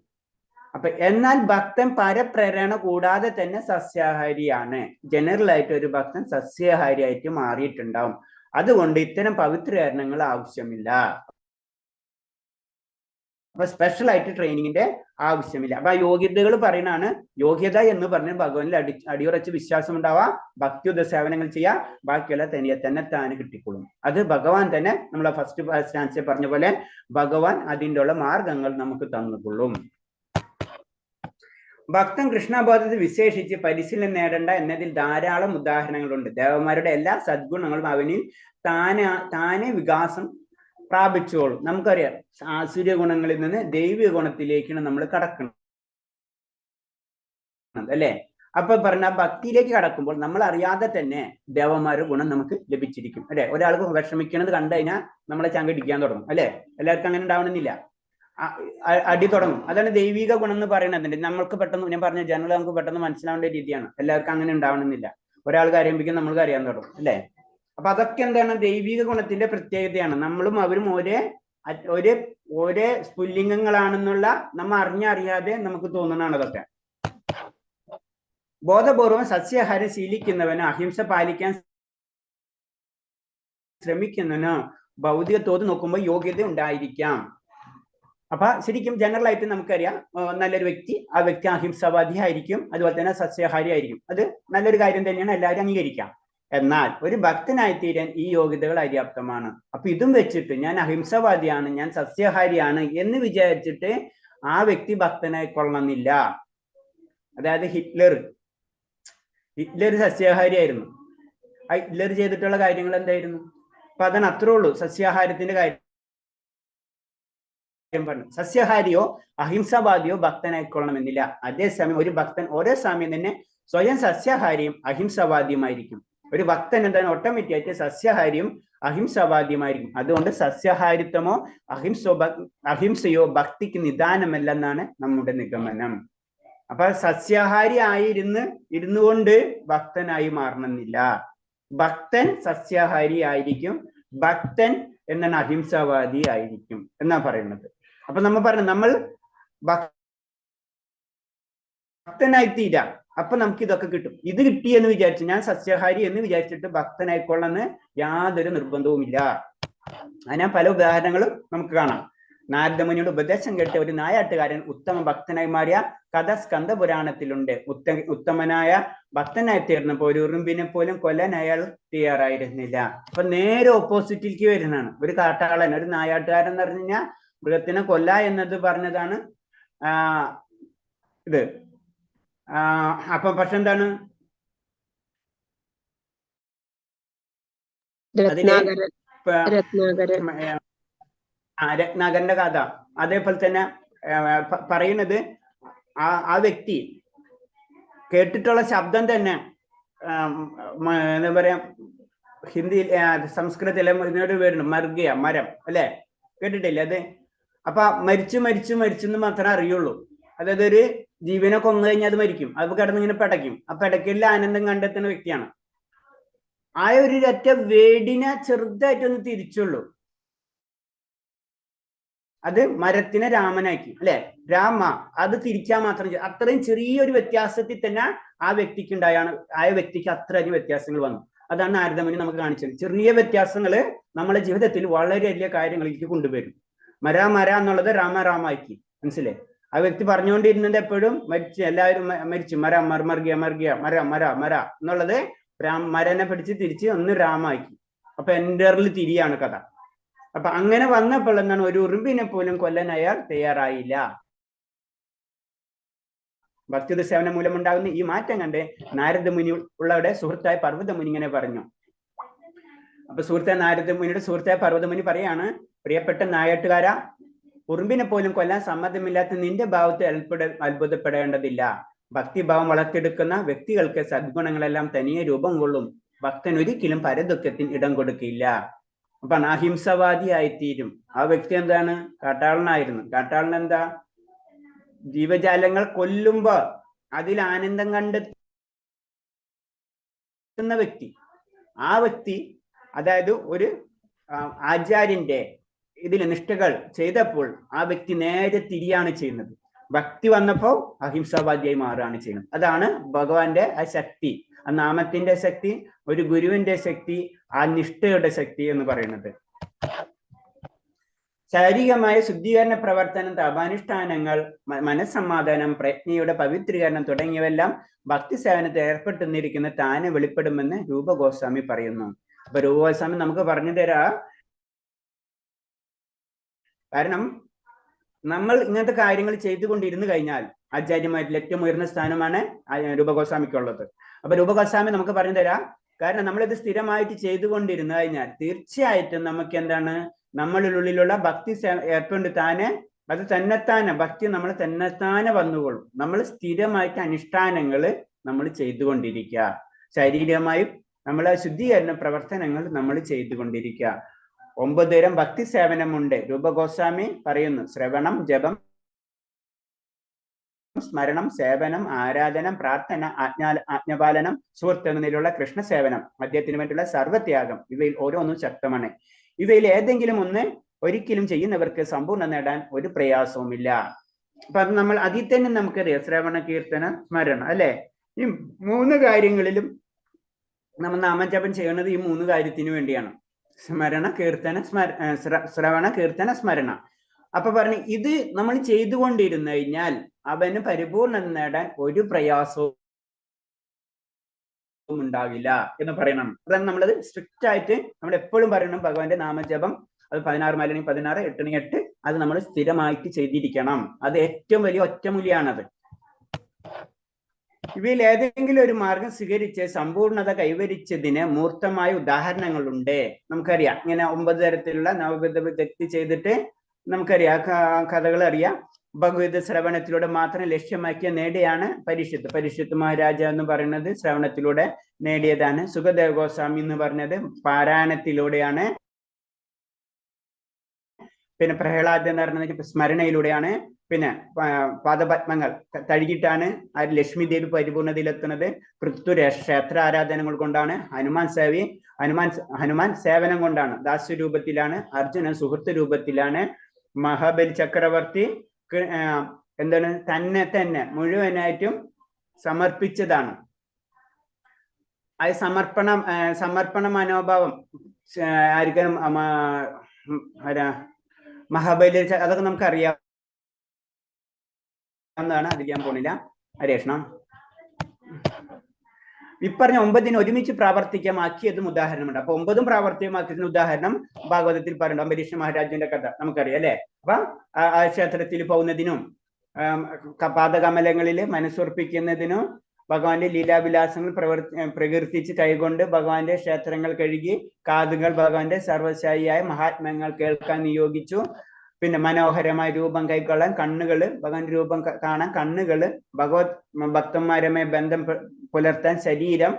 അപ്പൊ എന്നാൽ ഭക്തൻ പരപ്രേരണ കൂടാതെ തന്നെ സസ്യാഹാരിയാണ്. ജനറൽ ആയിട്ട് ഒരു ഭക്തൻ സസ്യാഹാരിയായിട്ട് മാറിയിട്ടുണ്ടാവും. അതുകൊണ്ട് ഇത്തരം പവിത്രീകരണങ്ങൾ ആവശ്യമില്ല. അപ്പൊ സ്പെഷ്യൽ ആയിട്ട് ട്രെയിനിങ്ങിന്റെ ആവശ്യമില്ല. അപ്പൊ ആ യോഗ്യതകൾ പറയുന്നതാണ്. യോഗ്യത എന്ന് പറഞ്ഞാൽ ഭഗവാനിൽ അടിയുറച്ച് വിശ്വാസം ഉണ്ടാവുക, ഭക്തിയുദ്ധ സേവനങ്ങൾ ചെയ്യുക, ബാക്കിയെല്ലാം തന്നെ കിട്ടിക്കൊള്ളും. അത് ഭഗവാൻ തന്നെ നമ്മളെ ഫസ്റ്റ് സ്റ്റാൻസിൽ പറഞ്ഞ പോലെ ഭഗവാൻ അതിൻ്റെ ഉള്ള മാർഗങ്ങൾ നമുക്ക് തന്നുകൊള്ളും. ഭക്തൻ കൃഷ്ണബോധത്തെ വിശേഷിച്ച് പരിശീലനം നേടേണ്ട എന്നതിൽ ധാരാളം ഉദാഹരണങ്ങളുണ്ട്. ദേവന്മാരുടെ എല്ലാ സദ്ഗുണങ്ങളും അവനിൽ താനെ വികാസം പ്രാപിച്ചോളും. നമുക്കറിയാം ആസുര ഗുണങ്ങളിൽ നിന്ന് ദൈവിക ഗുണത്തിലേക്കാണ് നമ്മൾ കടക്കുന്നത് അല്ലെ. അപ്പൊ പറഞ്ഞ ഭക്തിയിലേക്ക് കടക്കുമ്പോൾ നമ്മൾ അറിയാതെ തന്നെ ദേവന്മാരുടെ ഗുണം നമുക്ക് ലഭിച്ചിരിക്കും അല്ലെ. ഒരാൾക്ക് വിഷമിക്കണത് കണ്ടു കഴിഞ്ഞാൽ നമ്മളെ ചങ്കിടിക്കാൻ തുടങ്ങും അല്ലെ. എല്ലാവർക്കും അങ്ങനെ ഉണ്ടാവണമെന്നില്ല, അടി തുടങ്ങും. അതാണ് ദൈവിക ഗുണം എന്ന് പറയുന്നത്. നമ്മൾക്ക് പെട്ടെന്ന്, ഞാൻ പറഞ്ഞ ജനറൽ നമുക്ക് പെട്ടെന്ന് മനസ്സിലാവേണ്ട രീതിയാണ്. എല്ലാവർക്കും അങ്ങനെ ഉണ്ടാവണമെന്നില്ല. ഒരാൾ കരയുമ്പോൾ നമ്മൾക്ക് അറിയാൻ തുടങ്ങും അല്ലെ. അപ്പൊ അതൊക്കെ എന്താണ്? ദൈവിക ഗുണത്തിന്റെ പ്രത്യേകതയാണ്. നമ്മളും അവരും ഒരേ സ്ഫുല്ലിംഗങ്ങളാണെന്നുള്ള നമ്മൾ അറിഞ്ഞറിയാതെ നമുക്ക് തോന്നുന്നതാണ് അതൊക്കെ. ബോധപൂർവം സസ്യാഹാരം ശീലിക്കുന്നവന് അഹിംസ പാലിക്കാൻ ശ്രമിക്കുന്നതിന് ഭൗതിക തോത് നോക്കുമ്പോൾ യോഗ്യത ഉണ്ടായിരിക്കാം. അപ്പൊ ശരിക്കും ജനറൽ ആയിട്ട് നമുക്കറിയാം, നല്ലൊരു വ്യക്തി, ആ വ്യക്തി അഹിംസാവാദി ആയിരിക്കും, അതുപോലെ തന്നെ സസ്യാഹാരി ആയിരിക്കും. അത് നല്ലൊരു കാര്യം തന്നെയാണ്, എല്ലാവരും അംഗീകരിക്കാം. എന്നാൽ ഒരു ഭക്തനായി തീരാൻ ഈ യോഗ്യതകൾ അര്യാപ്തമാണ്. അപ്പൊ ഇതും വെച്ചിട്ട് ഞാൻ അഹിംസവാദിയാണ്, ഞാൻ സസ്യാഹാരിയാണ് എന്ന് വിചാരിച്ചിട്ട് ആ വ്യക്തി ഭക്തനായി കൊള്ളണമെന്നില്ല. അതായത് ഹിറ്റ്ലർ സസ്യാഹാരി ആയിരുന്നു. ആ ഹിറ്റ്ലർ ചെയ്തിട്ടുള്ള കാര്യങ്ങൾ എന്തായിരുന്നു? അപ്പൊ അതാണ്, അത്രേ ഉള്ളൂ സസ്യാഹാരത്തിന്റെ കാര്യം പറഞ്ഞു. സസ്യാഹാരിയോ അഹിംസാവാദിയോ ഭക്തനായിക്കൊള്ളണമെന്നില്ല. അതേസമയം ഒരു ഭക്തൻ ഓരോ സമയം തന്നെ സ്വയം സസ്യാഹാരിയും അഹിംസാവാദിയുമായിരിക്കും. ഒരു ഭക്തൻ എന്താണ് ഓട്ടോമാറ്റിക് ആയിട്ട് സസ്യാഹാരിയും അഹിംസാവാദിയുമായിരിക്കും. അതുകൊണ്ട് സസ്യാഹാരിത്വമോ അഹിംസയോ ഭക്തിക്ക് നിദാനമല്ലെന്നാണ് നമ്മുടെ നിഗമനം. അപ്പൊ സസ്യാഹാരി ഇരുന്നു കൊണ്ട് ഭക്തനായി മാറണമെന്നില്ല. ഭക്തൻ സസ്യാഹാരി ആയിരിക്കും, ഭക്തൻ എന്നാണ് അഹിംസാവാദി ആയിരിക്കും എന്നാ പറയുന്നത്. അപ്പൊ നമ്മൾ പറഞ്ഞു, നമ്മൾ ഭക്തനായി തീരാം, അപ്പൊ നമുക്ക് ഇതൊക്കെ കിട്ടും. ഇത് കിട്ടി എന്ന് വിചാരിച്ചു, ഞാൻ സസ്യാഹാരി എന്ന് വിചാരിച്ചിട്ട് ഭക്തനായിക്കൊള്ളെന്ന് യാതൊരു നിർബന്ധവുമില്ല. അതിനാ പല ഉദാഹരണങ്ങളും നമുക്ക് കാണാം. നാരദമുനിയുടെ ഉപദേശം കേട്ട ഒരു നായാട്ടുകാരൻ ഉത്തമ ഭക്തനായി മാറിയ കഥ സ്കന്ദ പുരാണത്തിലുണ്ട്. ഉത്തമനായ ഭക്തനായി തീർന്നപ്പോ ഒരു ഉറുമ്പിനെ പോലും കൊല്ലാൻ അയാൾ തയ്യാറായിരുന്നില്ല. അപ്പൊ നേരെ ഓപ്പോസിറ്റിലേക്ക് വരുന്നതാണ്. ഒരു കാട്ടാളൻ, ഒരു നായാട്ടുകാരൻ എന്ന് പറഞ്ഞു കഴിഞ്ഞാൽ മൃഗത്തിനെ കൊല്ല എന്നത് പറഞ്ഞതാണ് ഇത്. അപ്പൊ പക്ഷെ എന്താണ് രത്നാകരന്റെ കഥ. അതേപോലെ തന്നെ പറയുന്നത് ആ വ്യക്തി കേട്ടിട്ടുള്ള ശബ്ദം തന്നെ എന്താ പറയാ, ഹിന്ദിയിൽ സംസ്കൃതത്തിലെ ഇതിനോട് പേരുണ്ട് മർഗിയ, മരം അല്ലെ, കേട്ടിട്ടില്ലേ അത്? അപ്പൊ മരിച്ചു എന്ന് മാത്രമേ അറിയുള്ളൂ. അതായത് ഒരു ജീവനെ കൊന്നു കഴിഞ്ഞാൽ അത് മരിക്കും, അത് കിടന്നിങ്ങനെ പിടയ്ക്കും. ആ പിടയ്ക്കലിൽ ആനന്ദം കണ്ടെത്തുന്ന വ്യക്തിയാണ്. ആ ഒരു ഒറ്റ വേടിനെ ചെറുതായിട്ടൊന്ന് തിരിച്ചുള്ളൂ, അത് മരത്തിനെ രാമനാക്കി അല്ലെ, രാമ അത് തിരിക്കാൻ മാത്രം. അത്രയും ചെറിയൊരു വ്യത്യാസത്തിൽ തന്നെ ആ വ്യക്തിക്ക് ഉണ്ടായാണ്, ആ വ്യക്തിക്ക് അത്രയധികം വ്യത്യാസങ്ങൾ വന്നു. അതാണ് നാരദമുനി നമുക്ക് കാണിച്ചത്. ചെറിയ വ്യത്യാസങ്ങള് നമ്മുടെ ജീവിതത്തിൽ വളരെ വലിയ കാര്യങ്ങളിലേക്ക് കൊണ്ടുവരും. മര എന്നുള്ളത് രാമാക്കി, മനസ്സിലെ? ആ വ്യക്തി പറഞ്ഞുകൊണ്ടിരുന്നത് എപ്പോഴും എല്ലാവരും മരിച്ചു, മർഗിയ മര എന്നുള്ളത് മരനെ പിടിച്ച് തിരിച്ച് ഒന്ന് രാമാക്കി. അപ്പൊ എൻ്ററിൽ തിരിയാണ് കഥ. അപ്പൊ അങ്ങനെ വന്നപ്പോൾ എന്താണ്, ഒരു ഉറുമ്പിനെ പോലും കൊല്ലാൻ അയാൾ തയ്യാറായില്ല. ഭക്തി സേവനം മൂലമുണ്ടാകുന്ന ഈ മാറ്റം കണ്ട് നാരദമുനി ഉള്ളവരുടെ സുഹൃത്തായ പർവ്വതമുനി ഇങ്ങനെ പറഞ്ഞു. അപ്പൊ നാരദമുനിയുടെ സുഹൃത്തായ പർവ്വതമുനി പറയാണ്, പ്രിയപ്പെട്ട നായാട്ടുകാരാ, ഉറുമ്പിനെ പോലും കൊല്ലാൻ സമ്മതമില്ലാത്ത നിന്റെ ഭാവത്തെ അത്ഭുതപ്പെടേണ്ടതില്ല. ഭക്തിഭാവം വളർത്തിയെടുക്കുന്ന വ്യക്തികൾക്ക് സദ്ഗുണങ്ങളെല്ലാം തനിയെ രൂപം കൊള്ളും. ഭക്തൻ ഒരിക്കലും പരദുഃഖത്തിന് ഇടം കൊടുക്കില്ല. അപ്പൊ അഹിംസവാദി ആയിത്തീരും. ആ വ്യക്തി എന്താണ്? കാട്ടാളനായിരുന്നു. കാട്ടാളൻ എന്താ? ജീവജാലങ്ങൾ കൊല്ലുമ്പോ അതിൽ ആനന്ദം കണ്ടെത്തുന്ന വ്യക്തി. ആ വ്യക്തി അതായത് ഒരു ആചാര്യന്റെ ഇതിൽ നിഷ്ഠകൾ ചെയ്തപ്പോൾ ആ വ്യക്തി നേരെ തിരിയാണ് ചെയ്യുന്നത്. ഭക്തി വന്നപ്പോൾ അഹിംസാവാദിയായി മാറുകയാണ് ചെയ്യുന്നത്. അതാണ് ഭഗവാന്റെ ആ ശക്തി, ആ നാമത്തിന്റെ ശക്തി, ഒരു ഗുരുവിന്റെ ശക്തി, ആ നിഷ്ഠയുടെ ശക്തി എന്ന് പറയുന്നത്. ശാരീരികമായ ശുദ്ധീകരണ പ്രവർത്തനം, തപാനുഷ്ഠാനങ്ങൾ, മനസ്സമാധാനം, പ്രജ്ഞയുടെ പവിത്രീകരണം തുടങ്ങിയവെല്ലാം ഭക്തി സേവനത്തിൽ ഏർപ്പെട്ടുന്നിരിക്കുന്ന താനെ വെളിപ്പെടുമെന്ന് രൂപഗോസ്വാമി പറയുന്നു. അപ്പൊ രൂപഗോസ്വാമി നമുക്ക് പറഞ്ഞു തരാ, കാരണം നമ്മൾ ഇങ്ങനത്തെ കാര്യങ്ങൾ ചെയ്തുകൊണ്ടിരുന്നു കഴിഞ്ഞാൽ ആചാര്യമായിട്ടുള്ള ഏറ്റവും ഉയർന്ന സ്ഥാനമാണ് രൂപഗോസ്വാമിക്കുള്ളത്. അപ്പൊ രൂപഗോസ്വാമി നമുക്ക് പറഞ്ഞു തരാം, കാരണം നമ്മളിത് സ്ഥിരമായിട്ട് ചെയ്തുകൊണ്ടിരുന്നു കഴിഞ്ഞാൽ തീർച്ചയായിട്ടും നമുക്ക് എന്താണ്, നമ്മളിലുള്ള ഭക്തി ഏർപ്പെട്ട് താനെ അത് തന്നെത്താനെ ഭക്തി നമ്മൾ തന്നെത്താനെ വന്നുകൊള്ളും. നമ്മൾ സ്ഥിരമായിട്ട് അനുഷ്ഠാനങ്ങൾ നമ്മൾ ചെയ്തുകൊണ്ടിരിക്കുക, ശാരീരികമായും നമ്മളെ ശുദ്ധീകരണ പ്രവർത്തനങ്ങൾ നമ്മൾ ചെയ്തുകൊണ്ടിരിക്കുക. 9 തരം ഭക്തി സേവനമുണ്ട്. രൂപഗോസ്വാമി പറയുന്നു: ശ്രവണം, ജപം, സ്മരണം, സേവനം, ആരാധനം, പ്രാർത്ഥന, ആജ്ഞാപാലനം, സുഹൃത്ത് എന്ന നിലയിലുള്ള കൃഷ്ണ സേവനം, അദ്ദേഹത്തിന് വേണ്ടിയുള്ള സർവത്യാഗം. ഇവയിൽ ഓരോന്നും ശക്തമാണ്. ഇവയിൽ ഏതെങ്കിലും ഒന്ന് ഒരിക്കലും ചെയ്യുന്നവർക്ക് സമ്പൂർണ്ണം നേടാൻ ഒരു പ്രയാസവുമില്ല. അപ്പൊ നമ്മൾ അതിൽ തന്നെ നമുക്കറിയാം, ശ്രവണ, കീർത്തന, സ്മരണം അല്ലെ, ഈ 3 കാര്യങ്ങളിലും നമ്മൾ നാമജപം ചെയ്യുന്നത് ഈ 3 കാര്യത്തിന് വേണ്ടിയാണ്. സ്മരണ, കീർത്തന, ശ്രവണ, കീർത്തന, സ്മരണ. അപ്പൊ പറഞ്ഞു ഇത് നമ്മൾ ചെയ്തുകൊണ്ടിരുന്നു കഴിഞ്ഞാൽ അവന് പരിപൂർണം നേടാൻ ഒരു പ്രയാസവും ഉണ്ടാവില്ല എന്ന് പറയണം. അതാണ് നമ്മളത് സ്ട്രിക്റ്റ് ആയിട്ട് നമ്മൾ എപ്പോഴും പറയണം. ഭഗവാന്റെ നാമജപം അത് 16 മലയാണെങ്കിൽ 16, 8 8 അത് നമ്മൾ സ്ഥിരമായിട്ട് ചെയ്തിരിക്കണം. അത് ഏറ്റവും വലിയ ഒറ്റമൂലിയാണത്. ഇവയിൽ ഏതെങ്കിലും ഒരു മാർഗം സ്വീകരിച്ച് സമ്പൂർണത കൈവരിച്ചതിന് മൂർത്തമായ ഉദാഹരണങ്ങളുണ്ട്. നമുക്കറിയാം ഇങ്ങനെ 9 തരത്തിലുള്ള നവവിധ വിദഗ്ധി ചെയ്തിട്ട് നമുക്കറിയാം കഥകൾ അറിയാം. ഭഗവത് ശ്രവണത്തിലൂടെ മാത്രം ലക്ഷ്യമാക്കിയ നേടിയാണ് പരീക്ഷിത്ത് മഹാരാജ എന്ന് പറയുന്നത് ശ്രവണത്തിലൂടെ നേടിയതാണ്. സുഖദേവ ഗോസ്വാമി എന്ന് പറഞ്ഞത് പാരായണത്തിലൂടെയാണ്. പിന്നെ പ്രഹ്ലാദ് എന്ന് പറയുന്നത് സ്മരണയിലൂടെയാണ്. പിന്നെ പാദപത്മങ്ങൾ തഴുകിയിട്ടാണ് ആ ലക്ഷ്മി ദേവി പരിപൂർണതയിലെത്തുന്നത്. പൃഥ്വിരാജ് ക്ഷേത്ര ആരാധനകൾ കൊണ്ടാണ്. ഹനുമാൻ സേവനം കൊണ്ടാണ്. ദാസ്യരൂപത്തിലാണ്. അർജുനൻ സുഹൃത്ത് രൂപത്തിലാണ്. മഹാബലി ചക്രവർത്തി എന്താണ് തന്നെ മുഴുവനായിട്ടും സമർപ്പിച്ചതാണ്. ആ സമർപ്പണ മനോഭാവം ആയിരിക്കും മഹാബലി. അതൊക്കെ നമുക്കറിയാം എന്നാണ്. അതിൽ ഞാൻ പോണില്ല. ഹരേഷ്ണം ഇപ്പറഞ്ഞ 9 ഒരുമിച്ച് പ്രാവർത്തികമാക്കിയതും ഉദാഹരണമുണ്ട്. അപ്പൊ 9 പ്രാവർത്തികമാക്കിയതിന് ഉദാഹരണം ഭാഗവതത്തിൽ പറയുന്നുണ്ട്. അംബരീഷ് മഹാരാജന്റെ കഥ നമുക്കറിയാം അല്ലെ. അപ്പൊ ആ ക്ഷേത്രത്തിൽ പോകുന്നതിനും പാദകമലങ്ങളിൽ മനസ്സുറപ്പിക്കുന്നതിനും ഭഗവാന്റെ ലീലാവിലാസങ്ങൾ പ്രകീർത്തിച്ച് കൈകൊണ്ട് ഭഗവാന്റെ ക്ഷേത്രങ്ങൾ കഴുകി കാതുകൾ ഭഗവാന്റെ സർവശായിയായ മഹാത്മ്യങ്ങൾ കേൾക്കാൻ നിയോഗിച്ചു. പിന്നെ മനോഹരമായ രൂപം കൈക്കൊള്ളാൻ കണ്ണുകള്, ഭഗവാന്റെ രൂപം കാണാൻ കണ്ണുകള്, ഭഗവത് ഭക്തന്മാരുമായി ബന്ധം പുലർത്താൻ ശരീരം,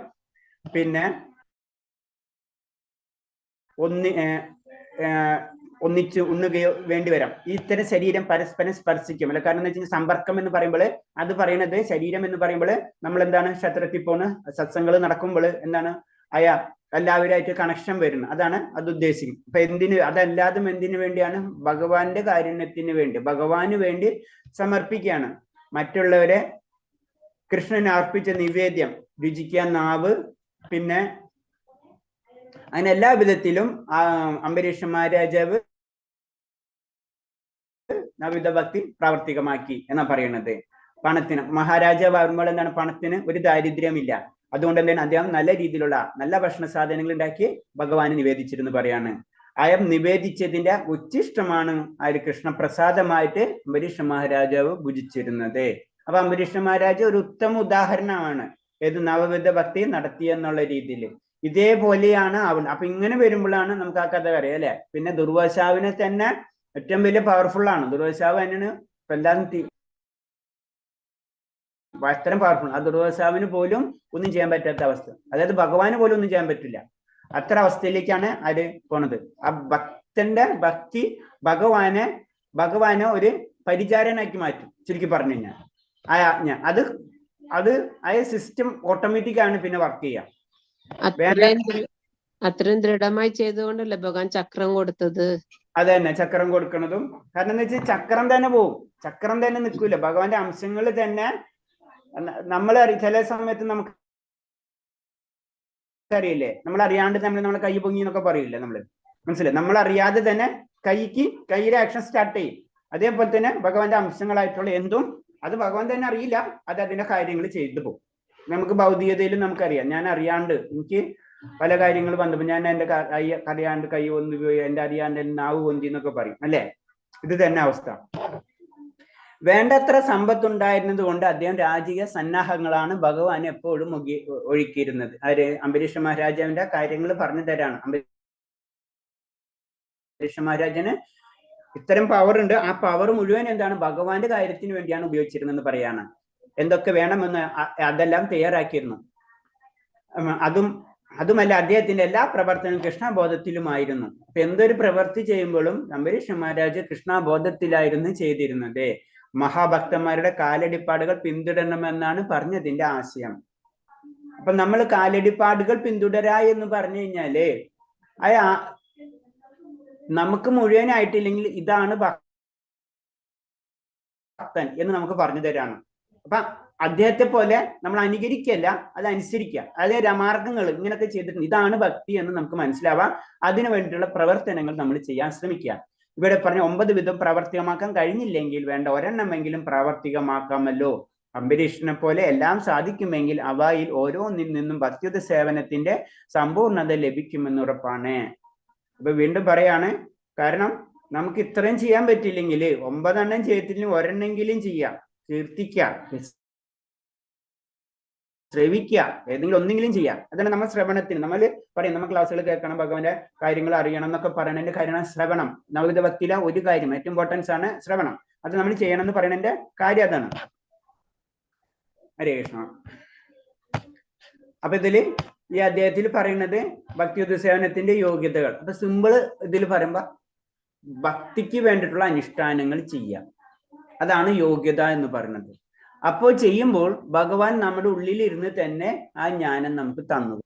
പിന്നെ ഒന്നിച്ച് ഉണ്ണുകയോ വേണ്ടി വരാം. ഇത്തരം ശരീരം പരസ്പരം സ്പർശിക്കും. അല്ല, കാരണം എന്ന് വെച്ചാൽ സമ്പർക്കം എന്ന് പറയുമ്പോൾ അത് പറയുന്നത് ശരീരം എന്ന് പറയുമ്പോൾ നമ്മൾ എന്താണ് ക്ഷേത്രത്തിൽ പോണ് സത്സംഗങ്ങൾ നടക്കുമ്പോൾ എന്താണ് എല്ലാവരുമായിട്ട് കണക്ഷൻ വരുന്നു. അതാണ് അത് ഉദ്ദേശിക്കും. അപ്പൊ അതല്ലാതും എന്തിനു വേണ്ടിയാണ്? ഭഗവാന്റെ കാരുണ്യത്തിന് വേണ്ടി, ഭഗവാന് വേണ്ടി സമർപ്പിക്കുകയാണ്. മറ്റുള്ളവരെ കൃഷ്ണന് അർപ്പിച്ച നിവേദ്യം രുചിക്കാൻ നാവ്, പിന്നെ അങ്ങനെ എല്ലാ വിധത്തിലും അംബരീഷ മഹാരാജാവ് നവവിധ ഭക്തി പ്രാവർത്തികമാക്കി എന്നാ പറയുന്നത്. പണത്തിന് മഹാരാജാവ് ആകുമ്പോൾ എന്താണ്, പണത്തിന് ഒരു ദാരിദ്ര്യമില്ല. അതുകൊണ്ട് എന്താണ് അദ്ദേഹം നല്ല രീതിയിലുള്ള നല്ല ഭക്ഷണ സാധനങ്ങൾ ഉണ്ടാക്കി ഭഗവാന് നിവേദിച്ചിരുന്നു പറയാണ്. അയാൾ നിവേദിച്ചതിന്റെ ഉച്ചിഷ്ടമാണ് കൃഷ്ണപ്രസാദമായിട്ട് അംബരീഷ മഹാരാജാവ് ഭുജിച്ചിരുന്നത്. അപ്പൊ അംബരീഷ മഹാരാജ് ഒരു ഉത്തമ ഉദാഹരണമാണ് ഏത് നവവിധ ഭക്തി നടത്തിയെന്നുള്ള രീതിയിൽ. ഇതേപോലെയാണ് അപ്പൊ ഇങ്ങനെ വരുമ്പോഴാണ് നമുക്ക് ആ കഥ അറിയാം അല്ലെ. പിന്നെ ദുർവാസാവിനെ തന്നെ ഏറ്റവും വലിയ പവർഫുൾ ആണ്. ദുർവാസാവ് തന്നെയാണ് ഇപ്പൊ എല്ലാവരും അത്രയും പവർഫുൾ. ആ ദുർവാസാവിന് പോലും ഒന്നും ചെയ്യാൻ പറ്റാത്ത അവസ്ഥ. അതായത് ഭഗവാന് പോലും ഒന്നും ചെയ്യാൻ പറ്റില്ല. അത്ര അവസ്ഥയിലേക്കാണ് ആര് പോണത്. ആ ഭക്തന്റെ ഭക്തി ഭഗവാനെ ഒരു പരിചാരനാക്കി മാറ്റും. ചുരുക്കി പറഞ്ഞു കഴിഞ്ഞാൽ ആ ആജ്ഞ അത് ആ സിസ്റ്റം ഓട്ടോമാറ്റിക് ആണ് പിന്നെ വർക്ക് ചെയ്യാം. അത്രയും ദൃഢമായി ചെയ്തുകൊണ്ടല്ലേ ഭഗവാൻ ചക്രം കൊടുത്തത്. അത് തന്നെ ചക്രം കൊടുക്കുന്നതും. കാരണം എന്താ വെച്ചാൽ ചക്രം തന്നെ പോവും, ചക്രം തന്നെ നിൽക്കൂല. ഭഗവാന്റെ അംശങ്ങൾ തന്നെ നമ്മൾ ചില സമയത്ത് നമുക്ക് അറിയില്ലേ, നമ്മൾ അറിയാണ്ട് നമ്മളെ കൈ പൊങ്ങി എന്നൊക്കെ പറയില്ലേ നമ്മള്, മനസ്സിലായി? നമ്മൾ അറിയാതെ തന്നെ കൈയുടെ ആക്ഷൻ സ്റ്റാർട്ട് ചെയ്യും. അതേപോലെ തന്നെ ഭഗവാന്റെ അംശങ്ങളായിട്ടുള്ള എന്തും അത് ഭഗവാൻ തന്നെ അറിയില്ല, അത് അതിന്റെ കാര്യങ്ങൾ ചെയ്തു പോകും. നമുക്ക് ഭൗതികതയിലും നമുക്കറിയാം. ഞാൻ അറിയാണ്ട് എനിക്ക് പല കാര്യങ്ങൾ വന്നപ്പോൾ ഞാൻ എന്റെ അറിയാണ്ട് കൈ ഒന്നു പോയി, എന്റെ അറിയാണ്ട് നാവ് പൊന്തി എന്നൊക്കെ പറയും അല്ലെ. ഇത് തന്നെ അവസ്ഥ. വേണ്ടത്ര സമ്പത്തുണ്ടായിരുന്നത് കൊണ്ട് അദ്ദേഹം രാജകീയ സന്നാഹങ്ങളാണ് ഭഗവാൻ എപ്പോഴും ഒഴുക്കിയിരുന്നത്. അംബരീഷ മഹാരാജാവിന്റെ കാര്യങ്ങൾ പറഞ്ഞു തരാണ്. അംബരീഷ മഹാരാജന് ഇത്തരം പവർ ഉണ്ട്. ആ പവർ മുഴുവൻ എന്താണ്, ഭഗവാന്റെ കാര്യത്തിന് വേണ്ടിയാണ് ഉപയോഗിച്ചിരുന്നെന്ന് പറയാണ്. എന്തൊക്കെ വേണമെന്ന് അതെല്ലാം തയ്യാറാക്കിയിരുന്നു. അതുമല്ല, അദ്ദേഹത്തിന്റെ എല്ലാ പ്രവർത്തനവും കൃഷ്ണബോധത്തിലുമായിരുന്നു. അപ്പൊ എന്തൊരു പ്രവൃത്തി ചെയ്യുമ്പോഴും അംബരീഷ മഹാരാജ് കൃഷ്ണബോധത്തിലായിരുന്നു ചെയ്തിരുന്നത്. മഹാഭക്തന്മാരുടെ കാലടിപ്പാടുകൾ പിന്തുടരണമെന്നാണ് പറഞ്ഞതിന്റെ ആശയം. അപ്പൊ നമ്മൾ കാലടിപ്പാടുകൾ പിന്തുടരാ എന്ന് പറഞ്ഞു കഴിഞ്ഞാല് നമുക്ക് മുഴുവനായിട്ടില്ലെങ്കിൽ ഇതാണ് ഭക്തൻ എന്ന് നമുക്ക് പറഞ്ഞു തരാണ്. അപ്പൊ അദ്ദേഹത്തെ പോലെ നമ്മൾ അനുകരിക്കല്ല, അത് അനുസരിക്കുക. അതായത് മാർഗങ്ങൾ ഇങ്ങനെയൊക്കെ ചെയ്തിട്ടുണ്ട്, ഇതാണ് ഭക്തി എന്ന് നമുക്ക് മനസ്സിലാവാം. അതിനു വേണ്ടിയിട്ടുള്ള പ്രവർത്തനങ്ങൾ നമ്മൾ ചെയ്യാൻ ശ്രമിക്കുക. ഇവിടെ പറഞ്ഞ 9 വിധം പ്രാവർത്തികമാക്കാൻ കഴിഞ്ഞില്ലെങ്കിൽ വേണ്ട ഒരെണ്ണമെങ്കിലും പ്രാവർത്തികമാക്കാമല്ലോ. അംബരീഷിനെ പോലെ എല്ലാം സാധിക്കുമെങ്കിൽ അവയിൽ ഓരോന്നിൽ നിന്നും ഭക്തിയുത സേവനത്തിന്റെ സമ്പൂർണത ലഭിക്കുമെന്ന് ഉറപ്പാണ്. അപ്പൊ വീണ്ടും പറയാണ്, കാരണം നമുക്ക് ഇത്രയും ചെയ്യാൻ പറ്റില്ലെങ്കിൽ 9 എണ്ണം ചെയ്തില്ലെങ്കിൽ ഒരെണ്ണെങ്കിലും ചെയ്യാം, കീർത്തിക്കാം, ശ്രവിക്കുക, ഏതെങ്കിലും ഒന്നെങ്കിലും ചെയ്യാം. അതാണ് നമ്മൾ ശ്രവണത്തിന് നമ്മൾ പറയും, നമ്മൾ ക്ലാസ്സുകൾ കേൾക്കണം, ഭഗവാന്റെ കാര്യങ്ങൾ അറിയണം എന്നൊക്കെ പറയുന്നതിന്റെ കാര്യമാണ് ശ്രവണം. നവവിധ ഭക്തിയിലെ ഒരു കാര്യം, ഏറ്റവും ഇമ്പോർട്ടൻസ് ആണ് ശ്രവണം. അത് നമ്മൾ ചെയ്യണം എന്ന് പറയുന്നതിന്റെ കാര്യം അതാണ്. ഹരേ കൃഷ്ണ. അപ്പൊ ഇതില് ഈ അദ്ദേഹത്തിൽ പറയുന്നത് ഭക്തിയുത സേവനത്തിന്റെ യോഗ്യതകൾ. അപ്പൊ സിമ്പിൾ ഇതിൽ പറയുമ്പോ ഭക്തിക്ക് വേണ്ടിയിട്ടുള്ള അനുഷ്ഠാനങ്ങൾ ചെയ്യാം, അതാണ് യോഗ്യത എന്ന് പറയുന്നത്. അപ്പോൾ ചെയ്യുമ്പോൾ ഭഗവാൻ നമ്മുടെ ഉള്ളിൽ ഇരുന്ന് തന്നെ ആ ജ്ഞാനം നമുക്ക് തന്നു.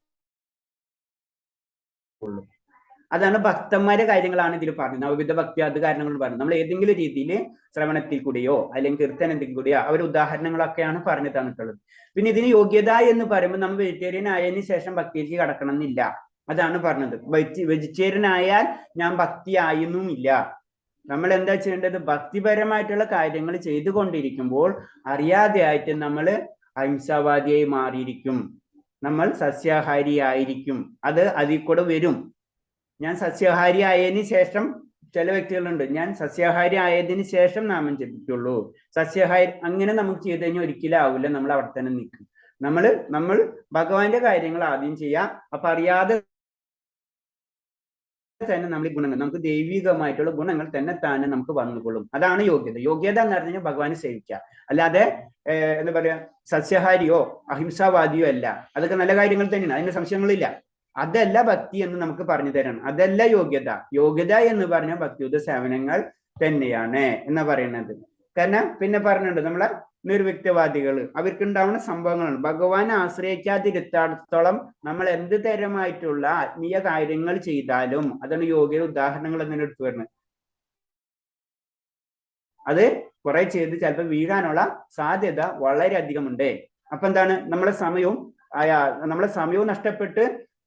അതാണ് ഭക്തന്മാരുടെ കാര്യങ്ങളാണ് ഇതിൽ പറഞ്ഞത്. നവവിധ ഭക്തി അത് കാരണങ്ങൾ പറഞ്ഞു. നമ്മൾ ഏതെങ്കിലും രീതിയിൽ ശ്രവണത്തിൽ കൂടിയോ അല്ലെങ്കിൽ കീർത്തനത്തിൽ കൂടിയോ അവർ ഉദാഹരണങ്ങളൊക്കെയാണ് പറഞ്ഞു തന്നിട്ടുള്ളത്. പിന്നെ ഇതിന് യോഗ്യത എന്ന് പറയുമ്പോൾ നമ്മൾ വെജിറ്റേറിയൻ ആയതിനു ശേഷം ഭക്തിയിലേക്ക് കടക്കണം എന്നില്ല. അതാണ് പറഞ്ഞത്. വെജിറ്റേറിയൻ ആയാൽ ഞാൻ ഭക്തി ആയെന്നുമില്ല. നമ്മൾ എന്താ ചെയ്യേണ്ടത്? ഭക്തിപരമായിട്ടുള്ള കാര്യങ്ങൾ ചെയ്തുകൊണ്ടിരിക്കുമ്പോൾ അറിയാതെ ആയിട്ട് നമ്മൾ അഹിംസാവാദിയായി മാറിയിരിക്കും, നമ്മൾ സസ്യാഹാരി ആയിരിക്കും. അത് അതിൽ കൂടെ വരും. ഞാൻ സസ്യാഹാരി ആയതിനു ശേഷം, ചില വ്യക്തികളുണ്ട്, ഞാൻ സസ്യാഹാരി ആയതിനു ശേഷം നാമം ജപിക്കുള്ളൂ, സസ്യാഹാരി, അങ്ങനെ നമുക്ക് ചെയ്ത് കഴിഞ്ഞാൽ ഒരിക്കലും ആവില്ല. നമ്മൾ അവിടെ തന്നെ നിൽക്കും. നമ്മൾ ഭഗവാന്റെ കാര്യങ്ങൾ ആദ്യം ചെയ്യാം. അപ്പൊ അറിയാതെ തന്നെ നമ്മൾ ഈ ഗുണങ്ങൾ, നമുക്ക് ദൈവികമായിട്ടുള്ള ഗുണങ്ങൾ തന്നെ താനെ നമുക്ക് വന്നുകൊള്ളും. അതാണ് യോഗ്യത. യോഗ്യത എന്ന് പറഞ്ഞു കഴിഞ്ഞാൽ ഭഗവാനെ സേവിക്കുക, അല്ലാതെ എന്താ പറയാ സസ്യാഹാരിയോ അഹിംസാവാദിയോ അല്ല. അതൊക്കെ നല്ല കാര്യങ്ങൾ തന്നെയാണ്, അതിന് സംശയങ്ങളില്ല. അതല്ല ഭക്തി എന്ന് നമുക്ക് പറഞ്ഞു തരണം. അതല്ല യോഗ്യത. യോഗ്യത എന്ന് പറഞ്ഞാൽ ഭക്തിയുത സേവനങ്ങൾ തന്നെയാണ് എന്ന് പറയുന്നത്. കാരണം പിന്നെ പറഞ്ഞിട്ടുണ്ട്, നമ്മളെ നിർവ്യക്തവാദികൾ അവർക്ക് ഉണ്ടാവുന്ന സംഭവങ്ങളാണ്. ഭഗവാനെ ആശ്രയിക്കാതിരുത്തോളം നമ്മൾ എന്ത് തരമായിട്ടുള്ള ആത്മീയ കാര്യങ്ങൾ ചെയ്താലും, അതാണ് യോഗ്യത ഉദാഹരണങ്ങൾ എന്ന് എടുത്തു വരുന്നത്. അത് കുറെ ചെയ്ത് ചിലപ്പോൾ വീഴാനുള്ള സാധ്യത വളരെയധികം ഉണ്ട്. അപ്പൊ എന്താണ്, നമ്മളെ സമയവും നഷ്ടപ്പെട്ട്,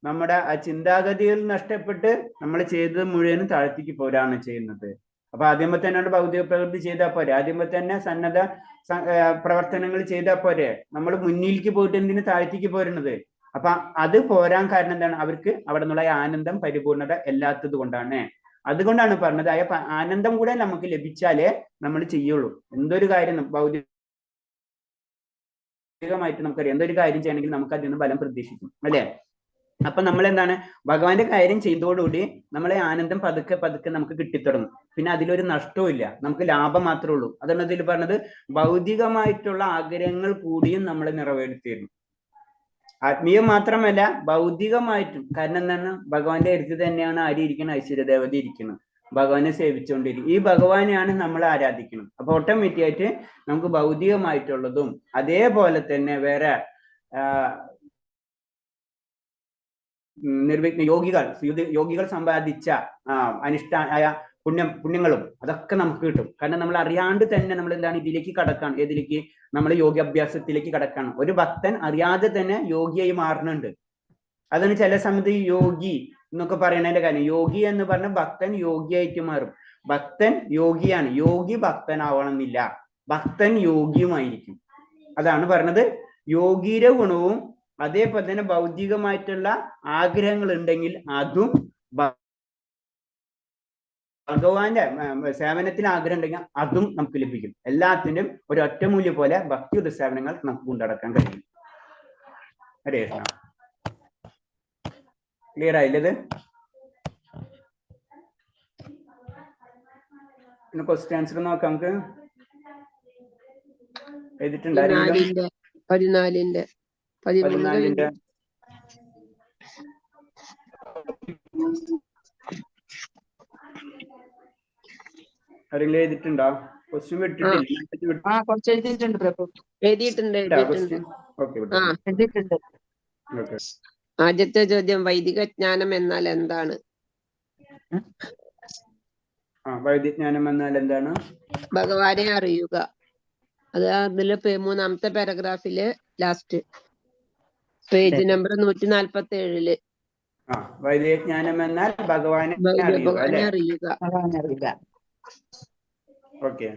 നമ്മുടെ ആ ചിന്താഗതിയിൽ നഷ്ടപ്പെട്ട് നമ്മൾ ചെയ്തത് മുഴുവനും താഴ്ത്തിക്ക് പോരാണ് ചെയ്യുന്നത്. അപ്പൊ ആദ്യമേ തന്നെ ഭൗതിക പ്രവൃത്തി ചെയ്താൽ പോരെ, ആദ്യമേ തന്നെ സന്നദ്ധ പ്രവർത്തനങ്ങൾ ചെയ്താൽ പോരെ. നമ്മൾ മുന്നിലേക്ക് പോയിട്ട് എന്തിനു താഴ്ത്തിക്ക് പോരുന്നത്? അപ്പൊ അത് പോരാൻ കാരണം എന്താണ്? അവർക്ക് അവിടെ നിന്നുള്ള ആനന്ദം, പരിപൂർണത എല്ലാത്തത് കൊണ്ടാണ്. അതുകൊണ്ടാണ് പറഞ്ഞത്, ആനന്ദം കൂടെ നമുക്ക് ലഭിച്ചാലേ നമ്മൾ ചെയ്യുള്ളൂ. എന്തൊരു കാര്യം ഭൗതികമായിട്ട് നമുക്കറിയാം, എന്തൊരു കാര്യം ചെയ്യണമെങ്കിൽ നമുക്ക് അതിൽ നിന്ന് ഫലം പ്രതീക്ഷിക്കും, അല്ലെ? അപ്പൊ നമ്മൾ എന്താണ്, ഭഗവാന്റെ കാര്യം ചെയ്തതോടുകൂടി നമ്മളെ ആനന്ദം പതുക്കെ പതുക്കെ നമുക്ക് കിട്ടിത്തുടങ്ങും. പിന്നെ അതിലൊരു നഷ്ടവും ഇല്ല, നമുക്ക് ലാഭം മാത്രമേ ഉള്ളൂ. അതാണ് ഇതിൽ പറഞ്ഞത്, ഭൗതികമായിട്ടുള്ള ആഗ്രഹങ്ങൾ കൂടിയും നമ്മളെ നിറവേറ്റിയിരുന്നു. ആത്മീയം മാത്രമല്ല ഭൗതികമായിട്ടും. കാരണം എന്താണ്, ഭഗവാന്റെ അടുത്ത് തന്നെയാണ് ആര് ഇരിക്കുന്നത്? ഐശ്വര്യദേവത ഇരിക്കുന്നത്. ഭഗവാനെ സേവിച്ചുകൊണ്ടിരിക്കും. ഈ ഭഗവാനെയാണ് നമ്മൾ ആരാധിക്കുന്നത്. അപ്പൊ ഓട്ടോമാറ്റിക് ആയിട്ട് നമുക്ക് ഭൗതികമായിട്ടുള്ളതും അതേപോലെ തന്നെ വേറെ നിർവിഘ്ന യോഗികൾ സമ്പാദിച്ച പുണ്യങ്ങളും അതൊക്കെ നമുക്ക് കിട്ടും. കാരണം നമ്മൾ അറിയാണ്ട് തന്നെ നമ്മൾ എന്താണ് ഇതിലേക്ക് കടക്കാണ്. ഏതിലേക്ക്? നമ്മൾ യോഗാഭ്യാസത്തിലേക്ക് കടക്കാണ്. ഒരു ഭക്തൻ അറിയാതെ തന്നെ യോഗിയായി മാറുന്നുണ്ട്. അതാണ് ചില സമയത്ത് യോഗി എന്നൊക്കെ പറയുന്നതിന്റെ കാര്യം. യോഗി എന്ന് പറഞ്ഞ ഭക്തൻ യോഗിയായിട്ട് മാറും. ഭക്തൻ യോഗിയാണ്, യോഗി ഭക്തനാവണമെന്നില്ല. ഭക്തൻ യോഗിയുമായിരിക്കും. അതാണ് പറഞ്ഞത്. യോഗിയുടെ ഗുണവും അതേപോലെ തന്നെ ഭൗതികമായിട്ടുള്ള ആഗ്രഹങ്ങൾ ഉണ്ടെങ്കിൽ അതും, ഭഗവാന്റെ സേവനത്തിന് ആഗ്രഹം ഉണ്ടെങ്കിൽ അതും നമുക്ക് ലഭിക്കും. എല്ലാത്തിനും ഒരു ഒറ്റമൂല്യം പോലെ ഭക്തിയുത സേവനങ്ങൾ നമുക്ക് കൊണ്ടടക്കാൻ കഴിയും. ഹരേ കൃഷ്ണ. ക്ലിയർ ആയില്ലത്? പിന്നെ ക്വസ്റ്റ്യൻ ആൻസർ നോക്കാം. നമുക്ക് എഴുതിട്ടുണ്ടായിരുന്നു 14ന്റെ ആരെങ്കിലും എഴുതിട്ടുണ്ടോ? ക്വസ്റ്റ്യൻ എഴുതിയിട്ടുണ്ട്. ആദ്യത്തെ ചോദ്യം, വൈദിക ജ്ഞാനം എന്നാൽ എന്താണ്? വൈദിക ജ്ഞാനം എന്നാൽ എന്താണ്? ഭഗവാനെ അറിയുക, അത് അതില് മൂന്നാമത്തെ പാരഗ്രാഫില് ലാസ്റ്റ് പേജ് നമ്പർ 147 വൈദികജ്ഞാനം എന്നാൽ ഭഗവാനെ അറിയുക ഭഗവാനെ അല്ലെ? അറിയുക. ഓക്കെ.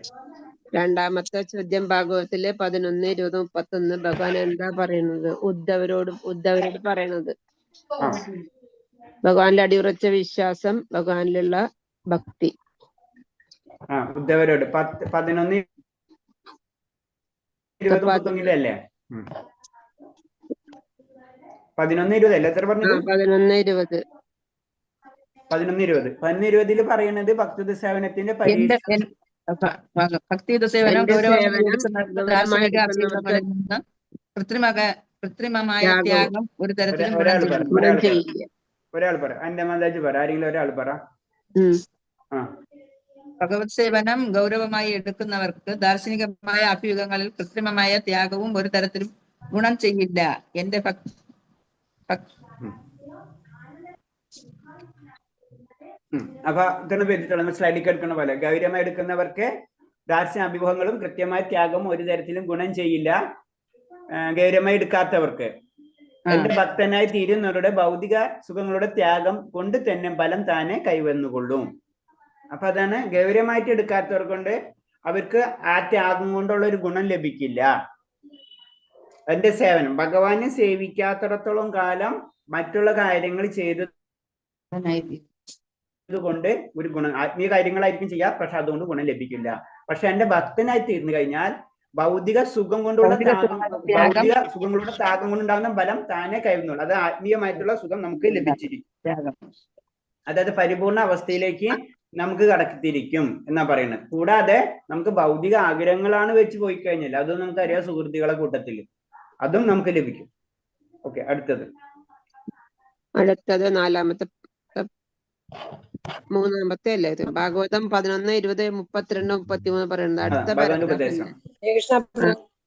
രണ്ടാമത്തെ ചോദ്യം ഭാഗവത്തില് 11, 20, 31 ഭഗവാൻ എന്താ പറയുന്നത്? ഉദ്ധവരോട് പറയണത്. ഭഗവാനിൽ അടിയുറച്ച വിശ്വാസം, ഭഗവാനിലുള്ള ഭക്തി. ഉദ്ധവരോട് 11, 20, 31 അല്ലേ? 11, 20 അല്ലേ എത്ര പറഞ്ഞത്? 11, 20. 11, 20 പറയണത് ഭക്തി സേവനത്തിന്റെ പരീക്ഷ. ഭക്തിയുത സേവനം ഗൗരവമായി എടുക്കുന്നവർക്ക് നിന്ന് കൃത്രിമമായ ത്യാഗം ഒരു തരത്തിലും ഗുണം ചെയ്യില്ല. ഒരാൾ പറ, എന്റെ മാതാജി പറ, ആരെങ്കിലും ഒരാൾ പറ. ഭഗവത് സേവനം ഗൗരവമായി എടുക്കുന്നവർക്ക് ദാർശനികമായ അഭ്യൂഹങ്ങളിൽ കൃത്രിമമായ ത്യാഗവും ഒരു തരത്തിലും ഗുണം ചെയ്യില്ല. എന്റെ അപ്പൊ ഇതൊന്ന് വെച്ചിട്ടുള്ള സ്ലൈഡിലേക്ക് എടുക്കുന്ന പോലെ ഗൗരവമായി എടുക്കുന്നവർക്ക് ദാർശനിക അഭിമുഖങ്ങളും കൃത്യമായ ത്യാഗവും ഒരു തരത്തിലും ഗുണം ചെയ്യില്ല. ഗൗരവമായി എടുക്കാത്തവർക്ക് എന്റെ ഭക്തനായി തീരുന്നവരുടെ ഭൗതിക സുഖങ്ങളുടെ ത്യാഗം കൊണ്ട് തന്നെ ഫലം താനെ കൈവന്നുകൊള്ളും. അപ്പൊ അതാണ് ഗൗരവമായിട്ട് എടുക്കാത്തവർ കൊണ്ട് അവർക്ക് ആ ത്യാഗം കൊണ്ടുള്ള ഒരു ഗുണം ലഭിക്കില്ല. എന്റെ സേവനം ഭഗവാനെ സേവിക്കാത്തിടത്തോളം കാലം മറ്റുള്ള കാര്യങ്ങൾ ചെയ്തതുകൊണ്ട് ഒരു ഗുണം, ആത്മീയ കാര്യങ്ങളായിരിക്കും ചെയ്യാം, പക്ഷെ അതുകൊണ്ട് ഗുണം ലഭിക്കില്ല. പക്ഷെ എന്റെ ഭക്തനായി തീർന്നു കഴിഞ്ഞാൽ ഭൗതിക സുഖം കൊണ്ടുള്ള ഭൗതിക സുഖങ്ങളുടെ ത്യാഗം കൊണ്ടുണ്ടാകുന്ന ഫലം താനെ കൈവന്നുള്ളൂ. അത് ആത്മീയമായിട്ടുള്ള സുഖം നമുക്ക് ലഭിച്ചിരിക്കും. അതായത് പരിപൂർണ അവസ്ഥയിലേക്ക് നമുക്ക് കടത്തിരിക്കും എന്നാ പറയുന്നത്. കൂടാതെ നമുക്ക് ഭൗതിക ആഗ്രഹങ്ങളാണ് വെച്ച് പോയി കഴിഞ്ഞാൽ അതും നമുക്കറിയാം സുഹൃത്തുക്കളെ കൂട്ടത്തിൽ അതും നമുക്ക് ലഭിക്കും. ഓക്കെ, അടുത്തത് മൂന്നാമത്തെ അല്ലേ ഇത്? ഭാഗവതം 11, 20, 32, 33 പറയുന്നത്. അടുത്ത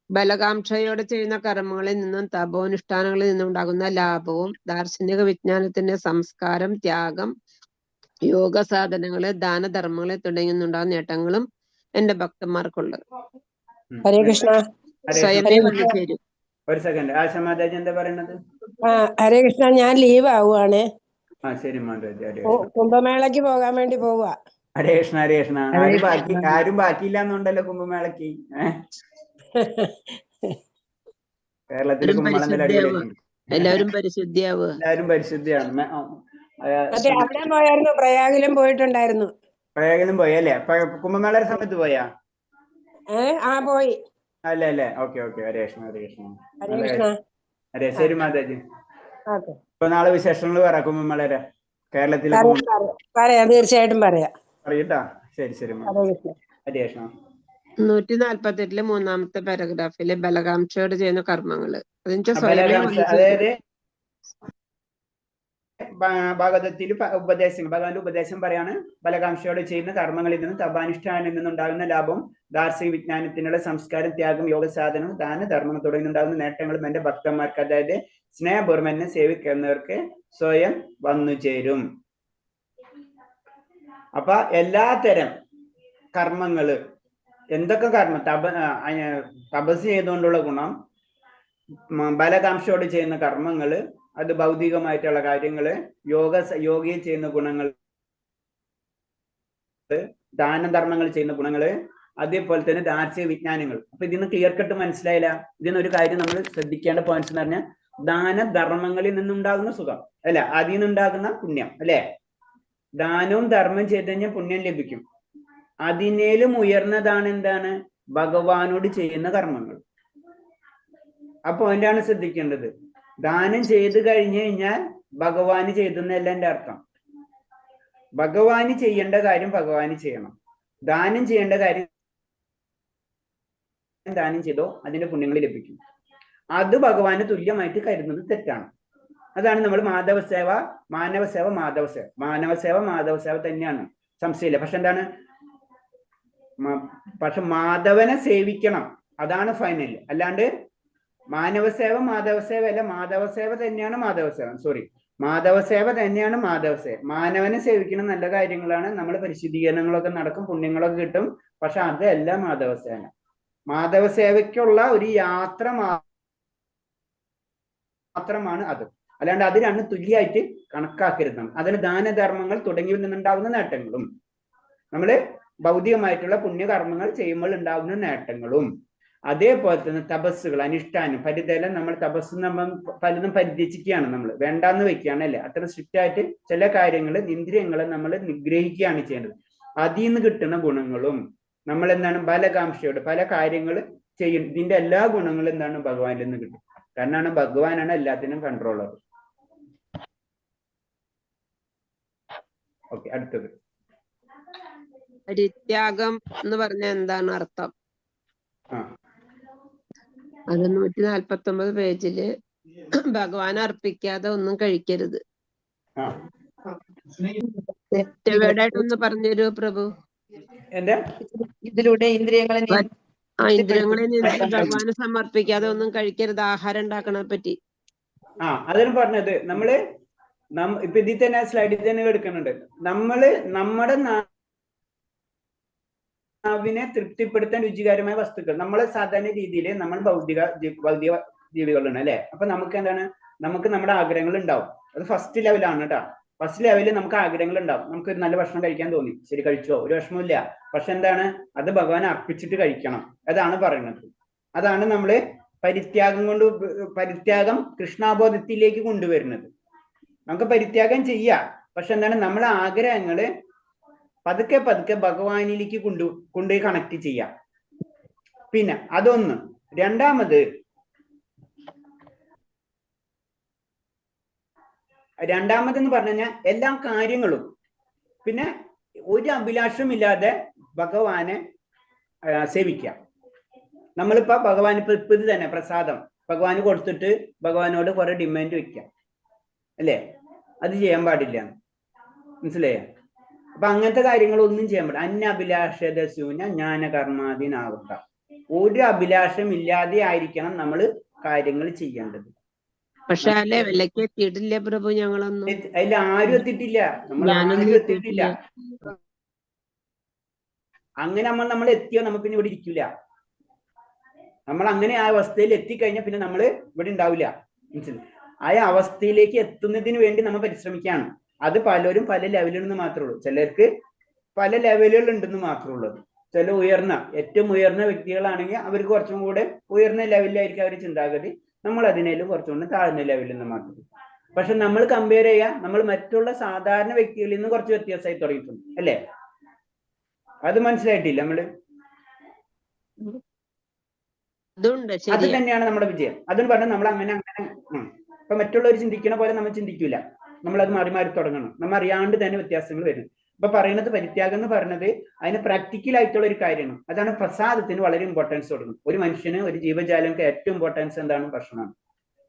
ബലകാംക്ഷയോടെ ചെയ്യുന്ന കർമ്മങ്ങളിൽ നിന്നും തപോനുഷ്ഠാനങ്ങളിൽ നിന്നും ഉണ്ടാകുന്ന ലാഭവും ദാർശനിക വിജ്ഞാനത്തിന്റെ സംസ്കാരം, ത്യാഗം, യോഗ സാധനങ്ങള്, ദാനധർമ്മങ്ങളെ തുടങ്ങിയുണ്ടാകുന്ന നേട്ടങ്ങളും എന്റെ ഭക്തന്മാർക്കുള്ളത്. ഹരേ കൃഷ്ണ. സ്വയമേ വന്നു ചേരും. ഒരു സെക്കൻഡ്, ആശ മാതാജി എന്താ പറയുന്നത്? ഹരേ കൃഷ്ണ, ഞാൻ ലീവ് ആവുകയാണ്. ശരി മാതാജി. കുംഭമേളക്ക് പോകാൻ വേണ്ടി പോവുക. ഹരേ കൃഷ്ണ, ഹരേ കൃഷ്ണ. ആരും ബാക്കിയില്ല എന്നുണ്ടല്ലോ കുംഭമേളക്ക്. കേരളത്തില് കുംഭമേള അടിപൊളിയായിട്ടുണ്ട്. എല്ലാവരും പരിശുദ്ധിയാവുക. എല്ലാവരും പരിശുദ്ധിയാണ്. അവിടെ പോയായിരുന്നു, പ്രയാഗിലും പോയിട്ടുണ്ടായിരുന്നു. പ്രയാഗിലും പോയി അല്ലേ? കുംഭമേളയുടെ സമയത്ത് പോയാ? പോയി. അല്ലേ? ഓക്കെ. ഹരേ കൃഷ്ണ, ഹരേ കൃഷ്ണ. ഹരേ കൃഷ്ണ. ഹരേ, ശരി മാതാജി. ഇപ്പൊ നാളെ വിശേഷങ്ങൾ പറ കുംഭമേളയുടെ കേരളത്തിലെ. പറയാം, തീർച്ചയായിട്ടും പറയാം. പറയട്ടാ. ശരി. ഹരേ കൃഷ്ണ. 148 മൂന്നാമത്തെ പാരഗ്രാഫില് ബലകാംക്ഷയോട് ചെയ്യുന്ന കർമ്മങ്ങള്. അതായത് ഭാഗവതത്തിൽ ഭഗവാന്റെ ഉപദേശം പറയാണ്. ബലകാംക്ഷയോടെ ചെയ്യുന്ന കർമ്മങ്ങളിൽ നിന്നും തപാനുഷ്ഠാനിൽ നിന്നുണ്ടാകുന്ന ലാഭം, ദാർശനിക വിജ്ഞാനത്തിനുള്ള സംസ്കാരം, ത്യാഗം, യോഗ സാധനം, ദാനധർമ്മം തുടങ്ങിയുണ്ടാകുന്ന നേട്ടങ്ങളും എന്റെ ഭക്തന്മാർക്ക്, അതായത് സ്നേഹപൂർവ്വം എന്നെ സേവിക്കുന്നവർക്ക് സ്വയം വന്നു ചേരും. അപ്പൊ എല്ലാത്തരം കർമ്മങ്ങള്, എന്തൊക്കെ കർമ്മം, തപസ് ചെയ്തുകൊണ്ടുള്ള ഗുണം, ബലകാംക്ഷയോട് ചെയ്യുന്ന കർമ്മങ്ങള്, അത് ഭൗതികമായിട്ടുള്ള കാര്യങ്ങള്, യോഗയിൽ ചെയ്യുന്ന ഗുണങ്ങൾ, ദാനധർമ്മങ്ങൾ ചെയ്യുന്ന ഗുണങ്ങള്, അതേപോലെ തന്നെ ദാർശനിക വിജ്ഞാനങ്ങൾ. അപ്പൊ ഇതിന്ന് ക്ലിയർ കട്ട് മനസ്സിലായില്ല. ഇതിനൊരു കാര്യം നമ്മൾ ശ്രദ്ധിക്കേണ്ട പോയിന്റ്സ് എന്ന് പറഞ്ഞാൽ ദാനധർമ്മങ്ങളിൽ നിന്നുണ്ടാകുന്ന സുഖം അല്ല, അതിൽ നിന്നുണ്ടാകുന്ന പുണ്യം അല്ലെ? ദാനവും ധർമ്മം ചെയ്ത് കഴിഞ്ഞാൽ പുണ്യം ലഭിക്കും. അതിനേലും ഉയർന്നതാണ് എന്താണ്? ഭഗവാനോട് ചെയ്യുന്ന കർമ്മങ്ങൾ. ആ പോയിന്റാണ് ശ്രദ്ധിക്കേണ്ടത്. ദാനം ചെയ്തു കഴിഞ്ഞു കഴിഞ്ഞാൽ ഭഗവാന് ചെയ്തെന്നല്ല എന്റെ അർത്ഥം. ഭഗവാന് ചെയ്യേണ്ട കാര്യം ഭഗവാന് ചെയ്യണം. ദാനം ചെയ്യേണ്ട കാര്യം ദാനം ചെയ്തോ അതിന്റെ പുണ്യങ്ങൾ ലഭിക്കും. അത് ഭഗവാന് തുല്യമായിട്ട് കരുതുന്നത് തെറ്റാണ്. അതാണ് നമ്മൾ മാധവസേവ, മാനവസേവ, മാധവസേവ. മാനവസേവ മാധവസേവ തന്നെയാണ്, സംശയമില്ല. പക്ഷെ എന്താണ്? പക്ഷെ മാധവനെ സേവിക്കണം, അതാണ് ഫൈനൽ. അല്ലാണ്ട് മാനവസേവ മാധവസേവ അല്ല, മാധവസേവ തന്നെയാണ് മാധവസേവ. മാധവസേവ തന്നെയാണ് മാധവസേവ. മാനവനെ സേവിക്കുന്ന നല്ല കാര്യങ്ങളാണ്, നമ്മൾ പരിശുദ്ധീകരണങ്ങളൊക്കെ നടക്കും, പുണ്യങ്ങളൊക്കെ കിട്ടും. പക്ഷെ അതല്ല മാധവസേവ. മാധവ സേവയ്ക്കുള്ള ഒരു യാത്ര മാത്രമാണ് അത്. അല്ലാണ്ട് അത് രണ്ടും തുല്യമായിട്ട് കണക്കാക്കരുത്. അതിന് ദാനധർമ്മങ്ങൾ തുടങ്ങിയവയിൽ നിന്നുണ്ടാവുന്ന നേട്ടങ്ങളും നമ്മള് ഭൗതികമായിട്ടുള്ള പുണ്യകർമ്മങ്ങൾ ചെയ്യുമ്പോൾ ഉണ്ടാവുന്ന നേട്ടങ്ങളും അതേപോലെ തന്നെ തപസ്സുകൾ, അനുഷ്ഠാനം, പരിതലം, നമ്മൾ തപസ് നമ്മൾ പലതും പരിധിച്ചിരിക്കുകയാണ്, നമ്മൾ വേണ്ടാന്ന് വെക്കുകയാണ് അല്ലെ. അത്ര സ്ട്രിക്റ്റ് ആയിട്ട് ചില കാര്യങ്ങൾ ഇന്ദ്രിയങ്ങളെ നമ്മൾ നിഗ്രഹിക്കുകയാണ് ചെയ്യേണ്ടത്. അതിൽ നിന്ന് കിട്ടുന്ന ഗുണങ്ങളും നമ്മൾ എന്താണ് ബലകാംക്ഷയോട് പല കാര്യങ്ങൾ ചെയ്യും. ഇതിന്റെ എല്ലാ ഗുണങ്ങളും എന്താണ് ഭഗവാനിൽ നിന്ന് കിട്ടും. കാരണമാണ് ഭഗവാനാണ് എല്ലാത്തിനും കൺട്രോളർ. ഓക്കെ, അടുത്തത് പരിത്യാഗം എന്ന് പറഞ്ഞ എന്താണ് അർത്ഥം? ആ അത് 149 പേജില് ഭഗവാൻ അർപ്പിക്കാതെ ഒന്നും കഴിക്കരുത്. ആ ഒന്ന് പറഞ്ഞൊരു പ്രഭു. എന്താ ഇതിലൂടെ ഇന്ദ്രിയങ്ങളെ ഇന്ദ്രിയങ്ങളെ നിന്ന് ഭഗവാന് സമർപ്പിക്കാതെ ഒന്നും കഴിക്കരുത്, ആഹാരം ഉണ്ടാക്കണെ പറ്റി. അതിന് പറഞ്ഞത് നമ്മള് ഇപ്പൊ ഇതിൽ തന്നെ സ്ലൈഡിൽ തന്നെ എടുക്കുന്നുണ്ട്. നമ്മള് നമ്മുടെ നാവിനെ തൃപ്തിപ്പെടുത്താൻ രുചികരമായ വസ്തുക്കൾ, നമ്മള് സാധാരണ രീതിയിൽ നമ്മൾ ഭൗതിക ജീവികളാണ് അല്ലെ. അപ്പൊ നമുക്ക് എന്താണ്, നമുക്ക് നമ്മുടെ ആഗ്രഹങ്ങൾ ഉണ്ടാവും. അത് ഫസ്റ്റ് ലെവലാണ് കേട്ടോ. ഫസ്റ്റ് ലെവലിൽ നമുക്ക് ആഗ്രഹങ്ങൾ ഉണ്ടാവും. നമുക്ക് നല്ല ഭക്ഷണം കഴിക്കാൻ തോന്നി, ശരി കഴിച്ചോ, ഒരു വിഷമമില്ല. പക്ഷെ എന്താണ്, അത് ഭഗവാൻ അർപ്പിച്ചിട്ട് കഴിക്കണം. അതാണ് പറയുന്നത്. അതാണ് നമ്മള് പരിത്യാഗം കൃഷ്ണാബോധത്തിലേക്ക് കൊണ്ടുവരുന്നത്. നമുക്ക് പരിത്യാഗം ചെയ്യാം, പക്ഷെ എന്താണ്, നമ്മളെ ആഗ്രഹങ്ങള് പതുക്കെ പതുക്കെ ഭഗവാനിലേക്ക് കൊണ്ടുപോയി കണക്ട് ചെയ്യാം. പിന്നെ അതൊന്ന്. രണ്ടാമത് എന്ന് പറഞ്ഞു കഴിഞ്ഞാൽ എല്ലാ കാര്യങ്ങളും പിന്നെ ഒരു അഭിലാഷമില്ലാതെ ഭഗവാനെ സേവിക്കാം. നമ്മളിപ്പോ ഭഗവാൻ ഇപ്പൊ ഇത് തന്നെ പ്രസാദം ഭഗവാന് കൊടുത്തിട്ട് ഭഗവാനോട് കുറെ ഡിമാൻഡ് വെക്കാം അല്ലേ, അത് ചെയ്യാൻ പാടില്ല. മനസ്സിലായോ? അപ്പൊ അങ്ങനത്തെ കാര്യങ്ങളൊന്നും ചെയ്യാൻ പാടില്ല. അന്യഭിലാഷദശൂന ജ്ഞാനകർമാദീനാവൃത. ഒരു അഭിലാഷം ഇല്ലാതെ ആയിരിക്കണം നമ്മൾ കാര്യങ്ങൾ ചെയ്യേണ്ടത്. പക്ഷെ ആ ലെവലിലേക്ക് എത്തിയിട്ടില്ല പ്രഭു, ഞങ്ങളൊന്നും. അതിൽ ആരും എത്തിയിട്ടില്ല, നമ്മൾ ആരും എത്തിയിട്ടില്ല. അങ്ങനെ നമ്മൾ എത്തിയോ നമ്മൾ പിന്നെ ഇവിടെ ഇരിക്കില്ല. നമ്മൾ അങ്ങനെ ആ അവസ്ഥയിൽ എത്തിക്കഴിഞ്ഞാൽ പിന്നെ നമ്മൾ ഇവിടെ ഉണ്ടാവില്ല. മനസ്സിലായി? ആ അവസ്ഥയിലേക്ക് എത്തുന്നതിന് വേണ്ടി നമ്മൾ പരിശ്രമിക്കുകയാണ്. അത് പലരും പല ലെവലിൽ നിന്ന് മാത്രമേ ഉള്ളൂ. ചിലർക്ക് പല ലെവലുകൾ ഉണ്ടെന്ന് മാത്രമേ ഉള്ളൂ. ചില ഏറ്റവും ഉയർന്ന വ്യക്തികളാണെങ്കിൽ അവർക്ക് കുറച്ചും കൂടെ ഉയർന്ന ലെവലിലായിരിക്കും അവർ ചിന്താഗതി. നമ്മൾ അതിനേലും കുറച്ചും കൂടെ താഴ്ന്ന ലെവലിൽ നിന്ന് മാത്രം. പക്ഷെ നമ്മൾ കമ്പയർ ചെയ്യാൻ നമ്മൾ മറ്റുള്ള സാധാരണ വ്യക്തികളിൽ നിന്ന് കുറച്ച് വ്യത്യാസമായി തുടങ്ങിയിട്ടുണ്ട് അല്ലേ. അത് മനസ്സിലായിട്ടില്ല നമ്മള്. അത് തന്നെയാണ് നമ്മുടെ വിജയം. അതും പറഞ്ഞാൽ നമ്മൾ അങ്ങനെ ഇപ്പൊ മറ്റുള്ളവർ ചിന്തിക്കുന്ന പോലെ നമ്മൾ ചിന്തിക്കൂല. നമ്മൾ അത് മാറി മാറി തുടങ്ങണം. നമ്മൾ അറിയാണ്ട് തന്നെ വ്യത്യാസങ്ങൾ വരും. ഇപ്പൊ പറയുന്നത് പരിത്യാഗം എന്ന് പറയുന്നത് അതിന് പ്രാക്ടിക്കൽ ആയിട്ടുള്ള ഒരു കാര്യമാണ്. അതാണ് പ്രസാദത്തിന് വളരെ ഇമ്പോർട്ടൻസ് കൊടുക്കുന്നത്. ഒരു മനുഷ്യന്, ഒരു ജീവജാലങ്ങൾക്ക് ഏറ്റവും ഇമ്പോർട്ടൻസ് എന്താണ്? ഭക്ഷണം.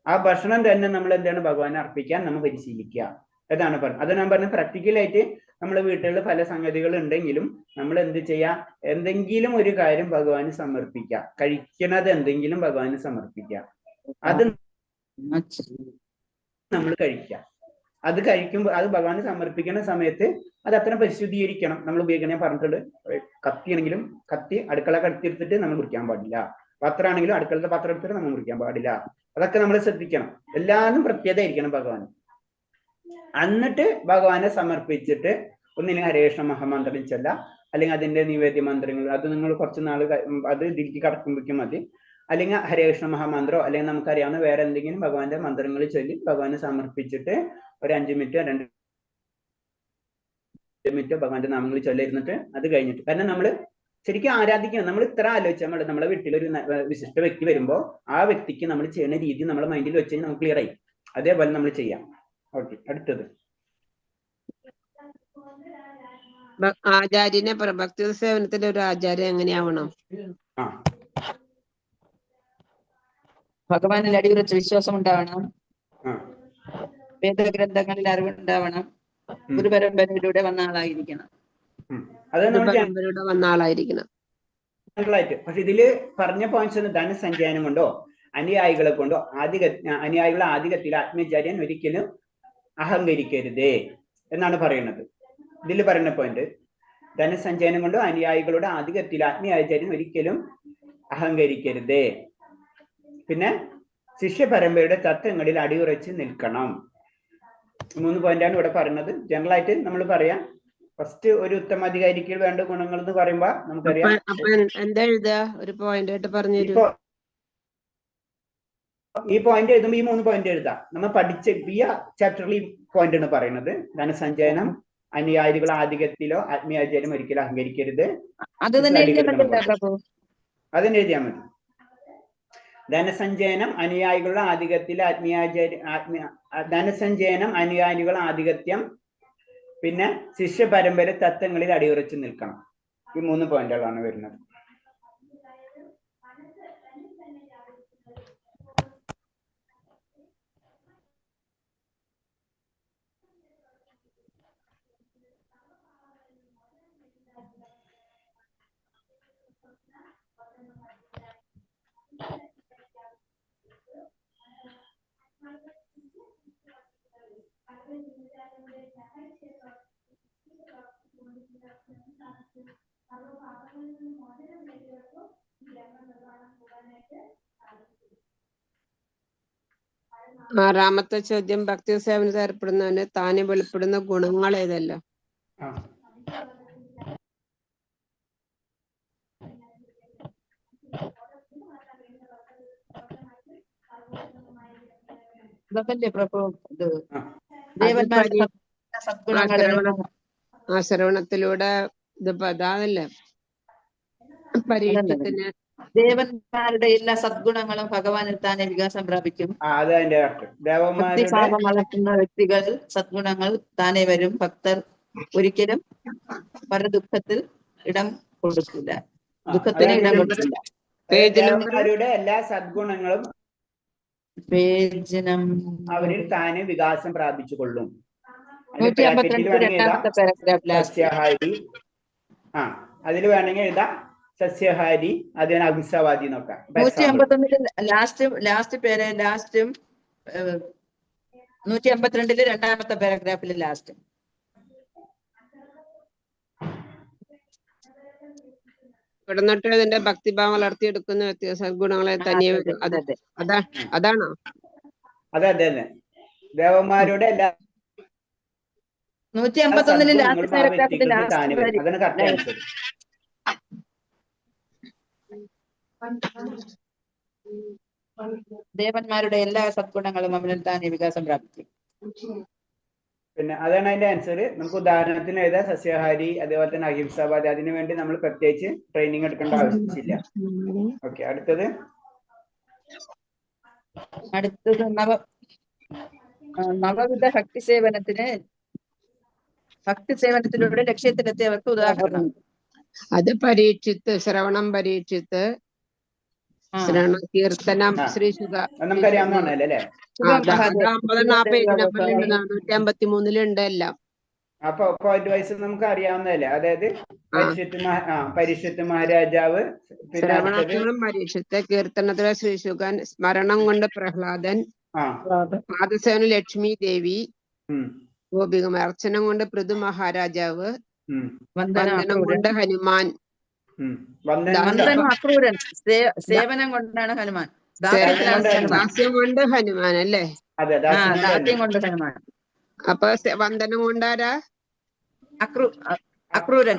ആ ഭക്ഷണം തന്നെ നമ്മൾ എന്താണ് ഭഗവാനെ അർപ്പിക്കാൻ നമ്മൾ പരിശീലിക്കുക. അതാണ് പറഞ്ഞത്. അത് ഞാൻ പറഞ്ഞത് പ്രാക്ടിക്കലായിട്ട് നമ്മളെ വീട്ടിൽ പല സംഗതികൾ ഉണ്ടെങ്കിലും നമ്മൾ എന്ത് ചെയ്യാം, എന്തെങ്കിലും ഒരു കാര്യം ഭഗവാന് സമർപ്പിക്കുക. കഴിക്കണത് എന്തെങ്കിലും ഭഗവാന് സമർപ്പിക്കുക. അത് നമ്മൾ കഴിക്കുക. അത് കഴിക്കുമ്പോൾ അത് ഭഗവാന് സമർപ്പിക്കുന്ന സമയത്ത് അത് അത്ര പരിശുദ്ധീകരിക്കണം. നമ്മൾ ഉപയോഗിക്കണേ പറഞ്ഞിട്ടുണ്ട്. കത്തിയാണെങ്കിലും കത്തി അടുക്കള കത്തിയെടുത്തിട്ട് നമ്മൾ മുറിക്കാൻ പാടില്ല. പാത്രമാണെങ്കിലും അടുക്കളത്തെ പാത്രം എടുത്തിട്ട് നമ്മൾ മുറിക്കാൻ പാടില്ല. അതൊക്കെ നമ്മൾ ശ്രദ്ധിക്കണം. എല്ലാവരും പ്രത്യേകത ആയിരിക്കണം ഭഗവാന്. എന്നിട്ട് ഭഗവാനെ സമർപ്പിച്ചിട്ട് ഒന്നില്ലെങ്കിൽ ഹരേകൃഷ്ണ മഹാമന്ത്രം ചൊല്ല, അല്ലെങ്കിൽ അതിന്റെ നിവേദ്യ മന്ത്രങ്ങൾ, അത് നിങ്ങൾ കുറച്ച് നാൾ അത് ഇതിലേക്ക് കടക്കുമ്പോഴേക്കും മതി. അല്ലെങ്കിൽ ഹരേകൃഷ്ണ മഹാമന്ത്രോ അല്ലെങ്കിൽ നമുക്കറിയാവുന്ന വേറെ എന്തെങ്കിലും ഭഗവാന്റെ മന്ത്രങ്ങൾ ചൊല്ലി ഭഗവാനെ സമർപ്പിച്ചിട്ട് ഒരു 5 മിനിറ്റോ 2 മിനിറ്റോ ഭഗവാന്റെ നാമങ്ങൾ ചൊല്ലിരുന്നിട്ട് അത് കഴിഞ്ഞിട്ട്, കാരണം നമ്മൾ ശരിക്കും ആരാധിക്കണം. നമ്മൾ ഇത്ര ആലോചിച്ചാൽ നമ്മുടെ വീട്ടിലൊരു വിശിഷ്ട വ്യക്തി വരുമ്പോൾ ആ വ്യക്തിക്ക് നമ്മൾ ചെയ്യുന്ന രീതി നമ്മുടെ മൈൻഡിൽ വെച്ച് കഴിഞ്ഞാൽ നമുക്ക് ക്ലിയർ ആയി. അതേപോലെ നമ്മൾ ചെയ്യാം. ഓക്കെ, അടുത്തത് ആചാര്യനെ ഭക്തി സേവനത്തിലെ ഒരു ആചാര്യം എങ്ങനെയാവണം? ഭഗവാനിൽ അടിയുറച്ച വിശ്വാസം ഉണ്ടാവണം. വേദഗ്രന്ഥങ്ങളിൽ അറിവുണ്ടാവണം. ഗുരുപരമ്പരയിലൂടെ വന്ന ആളായിരിക്കണം. പക്ഷെ ഇതില് പറഞ്ഞ പോയിന്റ്സ് ധനസഞ്ചയനം കൊണ്ടോ അനുയായികളെ കൊണ്ടോ അനുയായികളെ ആധികത്തിൽ ആത്മചാര്യൻ ഒരിക്കലും അഹങ്കരിക്കരുതേ എന്നാണ് പറയുന്നത്. ഇതിൽ പറയുന്ന പോയിന്റ്, ധനസഞ്ചയനം കൊണ്ടോ അനുയായികളുടെ ആധികത്തിൽ ആത്മീയാചാര്യൻ ഒരിക്കലും അഹങ്കരിക്കരുത്. പിന്നെ ശിഷ്യ പരമ്പരയുടെ തത്വങ്ങളിൽ അടിയുറച്ച് നിൽക്കണം. 3 പോയിന്റാണ് ഇവിടെ പറയുന്നത്. ജനറൽ ആയിട്ട് നമ്മൾ പറയാം. ഫസ്റ്റ് ഒരു ഉത്തമാധികാരിക്ക് വേണ്ട ഗുണങ്ങൾ എന്ന് പറയുമ്പോ നമുക്കറിയാം. അപ്പൊ എന്താ എഴുതുക? ഒരു പോയിന്റ് ആയിട്ട് പറഞ്ഞു തരൂ. ഇപ്പൊ ഈ പോയിന്റ് എഴുതുമ്പോൾ ഈ 3 പോയിന്റ് എഴുതാം. നമ്മൾ പഠിച്ച ഈ ചാപ്റ്ററിൽ ഈ പോയിന്റ് ആണ് പറയുന്നത്. ധനസഞ്ചയനം, അനുയായികൾ ആധികത്തിലോ ആത്മീയാചാര്യം ഒരിക്കലും അഹങ്കരിക്കരുത്. അത് തന്നെ അതിന് എഴുതിയാൽ മതി. ധനസഞ്ചയനം അനുയായികളുടെ ആധികത്തിലെ ധനസഞ്ചയനം അനുയായികൾ ആധിപത്യം, പിന്നെ ശിഷ്യ പരമ്പര തത്വങ്ങളിൽ അടിയുറച്ചു നിൽക്കണം. ഈ 3 പോയിന്റുകളാണ് വരുന്നത്. ആറാമത്തെ ചോദ്യം, ഭക്തി സേവനത്തിൽ ഏർപ്പെടുന്നവന് താനെ വെളിപ്പെടുന്ന ഗുണങ്ങൾ ഏതെല്ലാം? ശ്രവണത്തിലൂടെ ഇത് അതല്ലേ പരീക്ഷത്തിന് ദേവന്മാരുടെ എല്ലാ സദ്ഗുണങ്ങളും ഭഗവാനിൽ തന്നെ വികാസം പ്രാപിക്കും. ദേവന്മാരുടെ വളർത്തുന്ന വ്യക്തികൾ സദ്ഗുണങ്ങൾ താനെ വരും. ഭക്തർ ഒരിക്കലും പരദുഃഖത്തിൽ ഇടം കൊടുക്കില്ല, ദുഃഖത്തിന് ഇടം കൊടുക്കില്ല. ദേവന്മാരുടെ എല്ലാ സദ്ഗുണങ്ങളും അവരിൽ താനെ വികാസം പ്രാപിച്ചു കൊള്ളും. 152 സസ്യഹാരി, അതിൽ വേണമെങ്കിൽ എഴുതാം സസ്യഹാരി, അതിന് അഹിംസവാദി നോക്കാം. 151 ലാസ്റ്റ് 152 രണ്ടാമത്തെ പാരഗ്രാഫിൽ ലാസ്റ്റ് ഇവിടുന്നിട്ട് അതിന്റെ ഭക്തിഭാവം വളർത്തിയെടുക്കുന്ന വ്യത്യാസ ഗുണങ്ങളെ തനിയെ അതാണോ? അതെ. ദേവന്മാരുടെ എല്ലാ 151 ലാസ്റ്റ് പാരഗ്രാഫിൽ അതാണ് കറക്റ്റ് ആൻസർ. ദേവന്മാരുടെ എല്ലാ സദ്ഗുണങ്ങളും അവനിൽ തന്നെ വികാസം പ്രാപിക്കും. പിന്നെ അതാണ് അതിന്റെ ആൻസർ. നമുക്ക് ഉദാഹരണത്തിന് എഴുതാം സസ്യാഹാരി, അതേപോലെ തന്നെ അഹിംസാവാദി. അതിനു വേണ്ടി നമ്മൾ പ്രത്യേകിച്ച് ട്രെയിനിങ് എടുക്കേണ്ട ആവശ്യമില്ല. ഓക്കെ, അടുത്തത് നവവിധ ഭക്തി സേവനത്തിലൂടെ ലക്ഷ്യത്തിലെത്തിയവർക്ക് ഉദാഹരണം. അത് പരീക്ഷിത്ത്, ശ്രവണം പരീക്ഷിത്ത്, ശ്രവണ കീർത്തനം ശ്രീശുക നമുക്കറിയാവുന്നതാണല്ലേ അല്ലേ? 153 എല്ലാം. അപ്പൊ പോയിന്റ് വൈസ് നമുക്ക് അറിയാവുന്നതല്ലേ? അതായത് പരിഷത്ത് മഹാരാജാവ്, ശ്രവണത്തിലും പരീക്ഷിത്ത്, കീർത്തനത്തിലെ ശ്രീശുഖൻ, സ്മരണം കൊണ്ട് പ്രഹ്ലാദൻ, പാദസേവന ലക്ഷ്മി ദേവി, ഗോപികം, അർച്ചനം കൊണ്ട് പൃഥു മഹാരാജാവ്, വന്ദനം കൊണ്ട് ഹനുമാൻ, അക്രൂരൻ, സേവനം കൊണ്ടാണ് ഹനുമാൻ, ദാസ്യം കൊണ്ട് ഹനുമാൻ അല്ലേ? ദാസ്യം കൊണ്ട് ഹനുമാൻ. അപ്പൊ വന്ദനം കൊണ്ടാരാ? അക്രൂരൻ.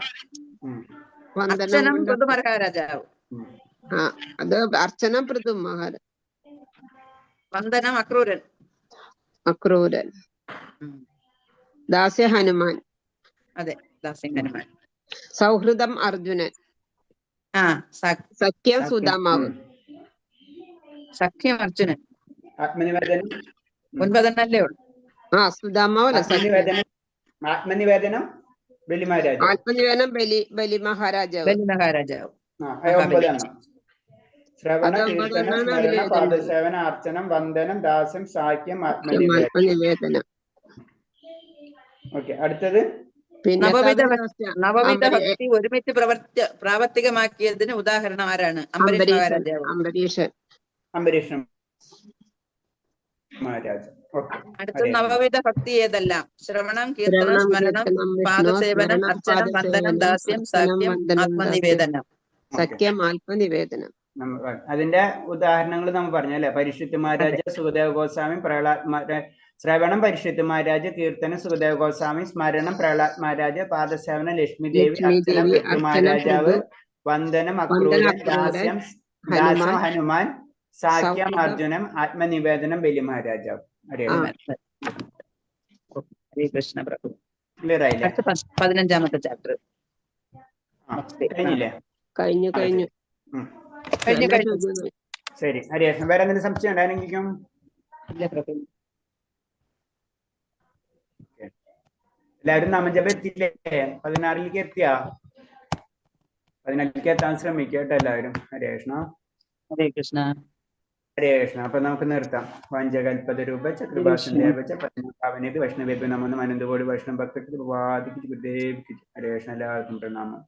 വന്ദനം പൃഥു മഹാരാജാവ്. അത് അർച്ചന പൃഥു മഹാരാജ, വന്ദനം അക്രൂരൻ. ദാസ്യ ഹനുമാൻ. അതെ, ദാസ്യം ഹനുമാൻ. സൗഹൃദം അർജുനൻ. സഖ്യം സുദാമാവ്. സഖ്യം അർജുനൻ. ആത്മനിവേദനം 9 ഉള്ളു. സുദാമാവല്ല. ആത്മനിവേദനം ബലി മഹാരാജാവ്. ആത്മനിവേദനം ബലി മഹാരാജാവ്. ശ്രവണ, കീർത്തന, സ്മരണ, പാദസേവന, അർച്ചനം, വന്ദനം, ദാസ്യം, സാഖ്യം, ആത്മനിവേദനം. ഓക്കെ, അടുത്തത് നവവിധ ഭക്തി ഒരുമിച്ച് പ്രാവർത്തികമാക്കിയതിന് ഉദാഹരണം ആരാണ്? അംബരീഷൻ മഹാരാജ. അടുത്ത നവവിധ ഭക്തി ഏതെല്ലാം? ശ്രവണം, കീർത്തനം, സ്മരണം, പാദസേവനം, അർച്ചനം, വന്ദനം, ദാസ്യം, സാഖ്യം, ആത്മനിവേദനം. സഖ്യം, ആത്മനിവേദനം. അതിന്റെ ഉദാഹരണങ്ങൾ നമ്മൾ പറഞ്ഞു അല്ലെ. പരിശുദ്ധ മഹാരാജ, സുഖദേവ ഗോസ്വാമി, പ്രഹ്ലാദ് ശ്രവണം പരിശുദ്ധ മഹാരാജ, കീർത്തനം സുഖദേവ ഗോസ്വാമി, സ്മരണം പ്രഹ്ലാദ് മഹാരാജ, പാദസേവനം ലക്ഷ്മി ദേവി, അർച്ചന പൃഥ്വി മഹാരാജാവ്, വന്ദനം അക്രൂരൻ, ദാസ്യം ഹനുമാൻ, സാഖ്യം അർജുനം, ആത്മനിവേദനം ബലി മഹാരാജാവ്. ഹരേ കൃഷ്ണ പ്രഭു. ക്ലിയർ ആയില്ലേ? 15ാമത്തെ ചാപ്റ്റർ കഴിഞ്ഞില്ലേ? കഴിഞ്ഞു കഴിഞ്ഞു. ശരി. ഹരികൃഷ്ണൻ, വേറെ എന്തെങ്കിലും സംശയം ഉണ്ടായിരുന്നെങ്കിലും? എല്ലാവരും നാമജപം എത്തിയില്ലേ? 16ലേക്ക് എത്തിയാ? 16ലേക്ക് എത്താൻ ശ്രമിക്കുക കേട്ടോ എല്ലാവരും. ഹരേ കൃഷ്ണ. ഹരേ കൃഷ്ണ. ഹരേ കൃഷ്ണ. അപ്പൊ നമുക്ക് നിർത്താം. പഞ്ചകൽപത രൂപ ചക്രഭാഷേവച പത്മനാഭനേതി വൈഷ്ണവേഭ്യോ നമോ നമഃ. അനന്തകോടി വൈഷ്ണവ ഭക്തർക്ക് ഹരേ കൃഷ്ണ. എല്ലാവർക്കും പ്രണാമം.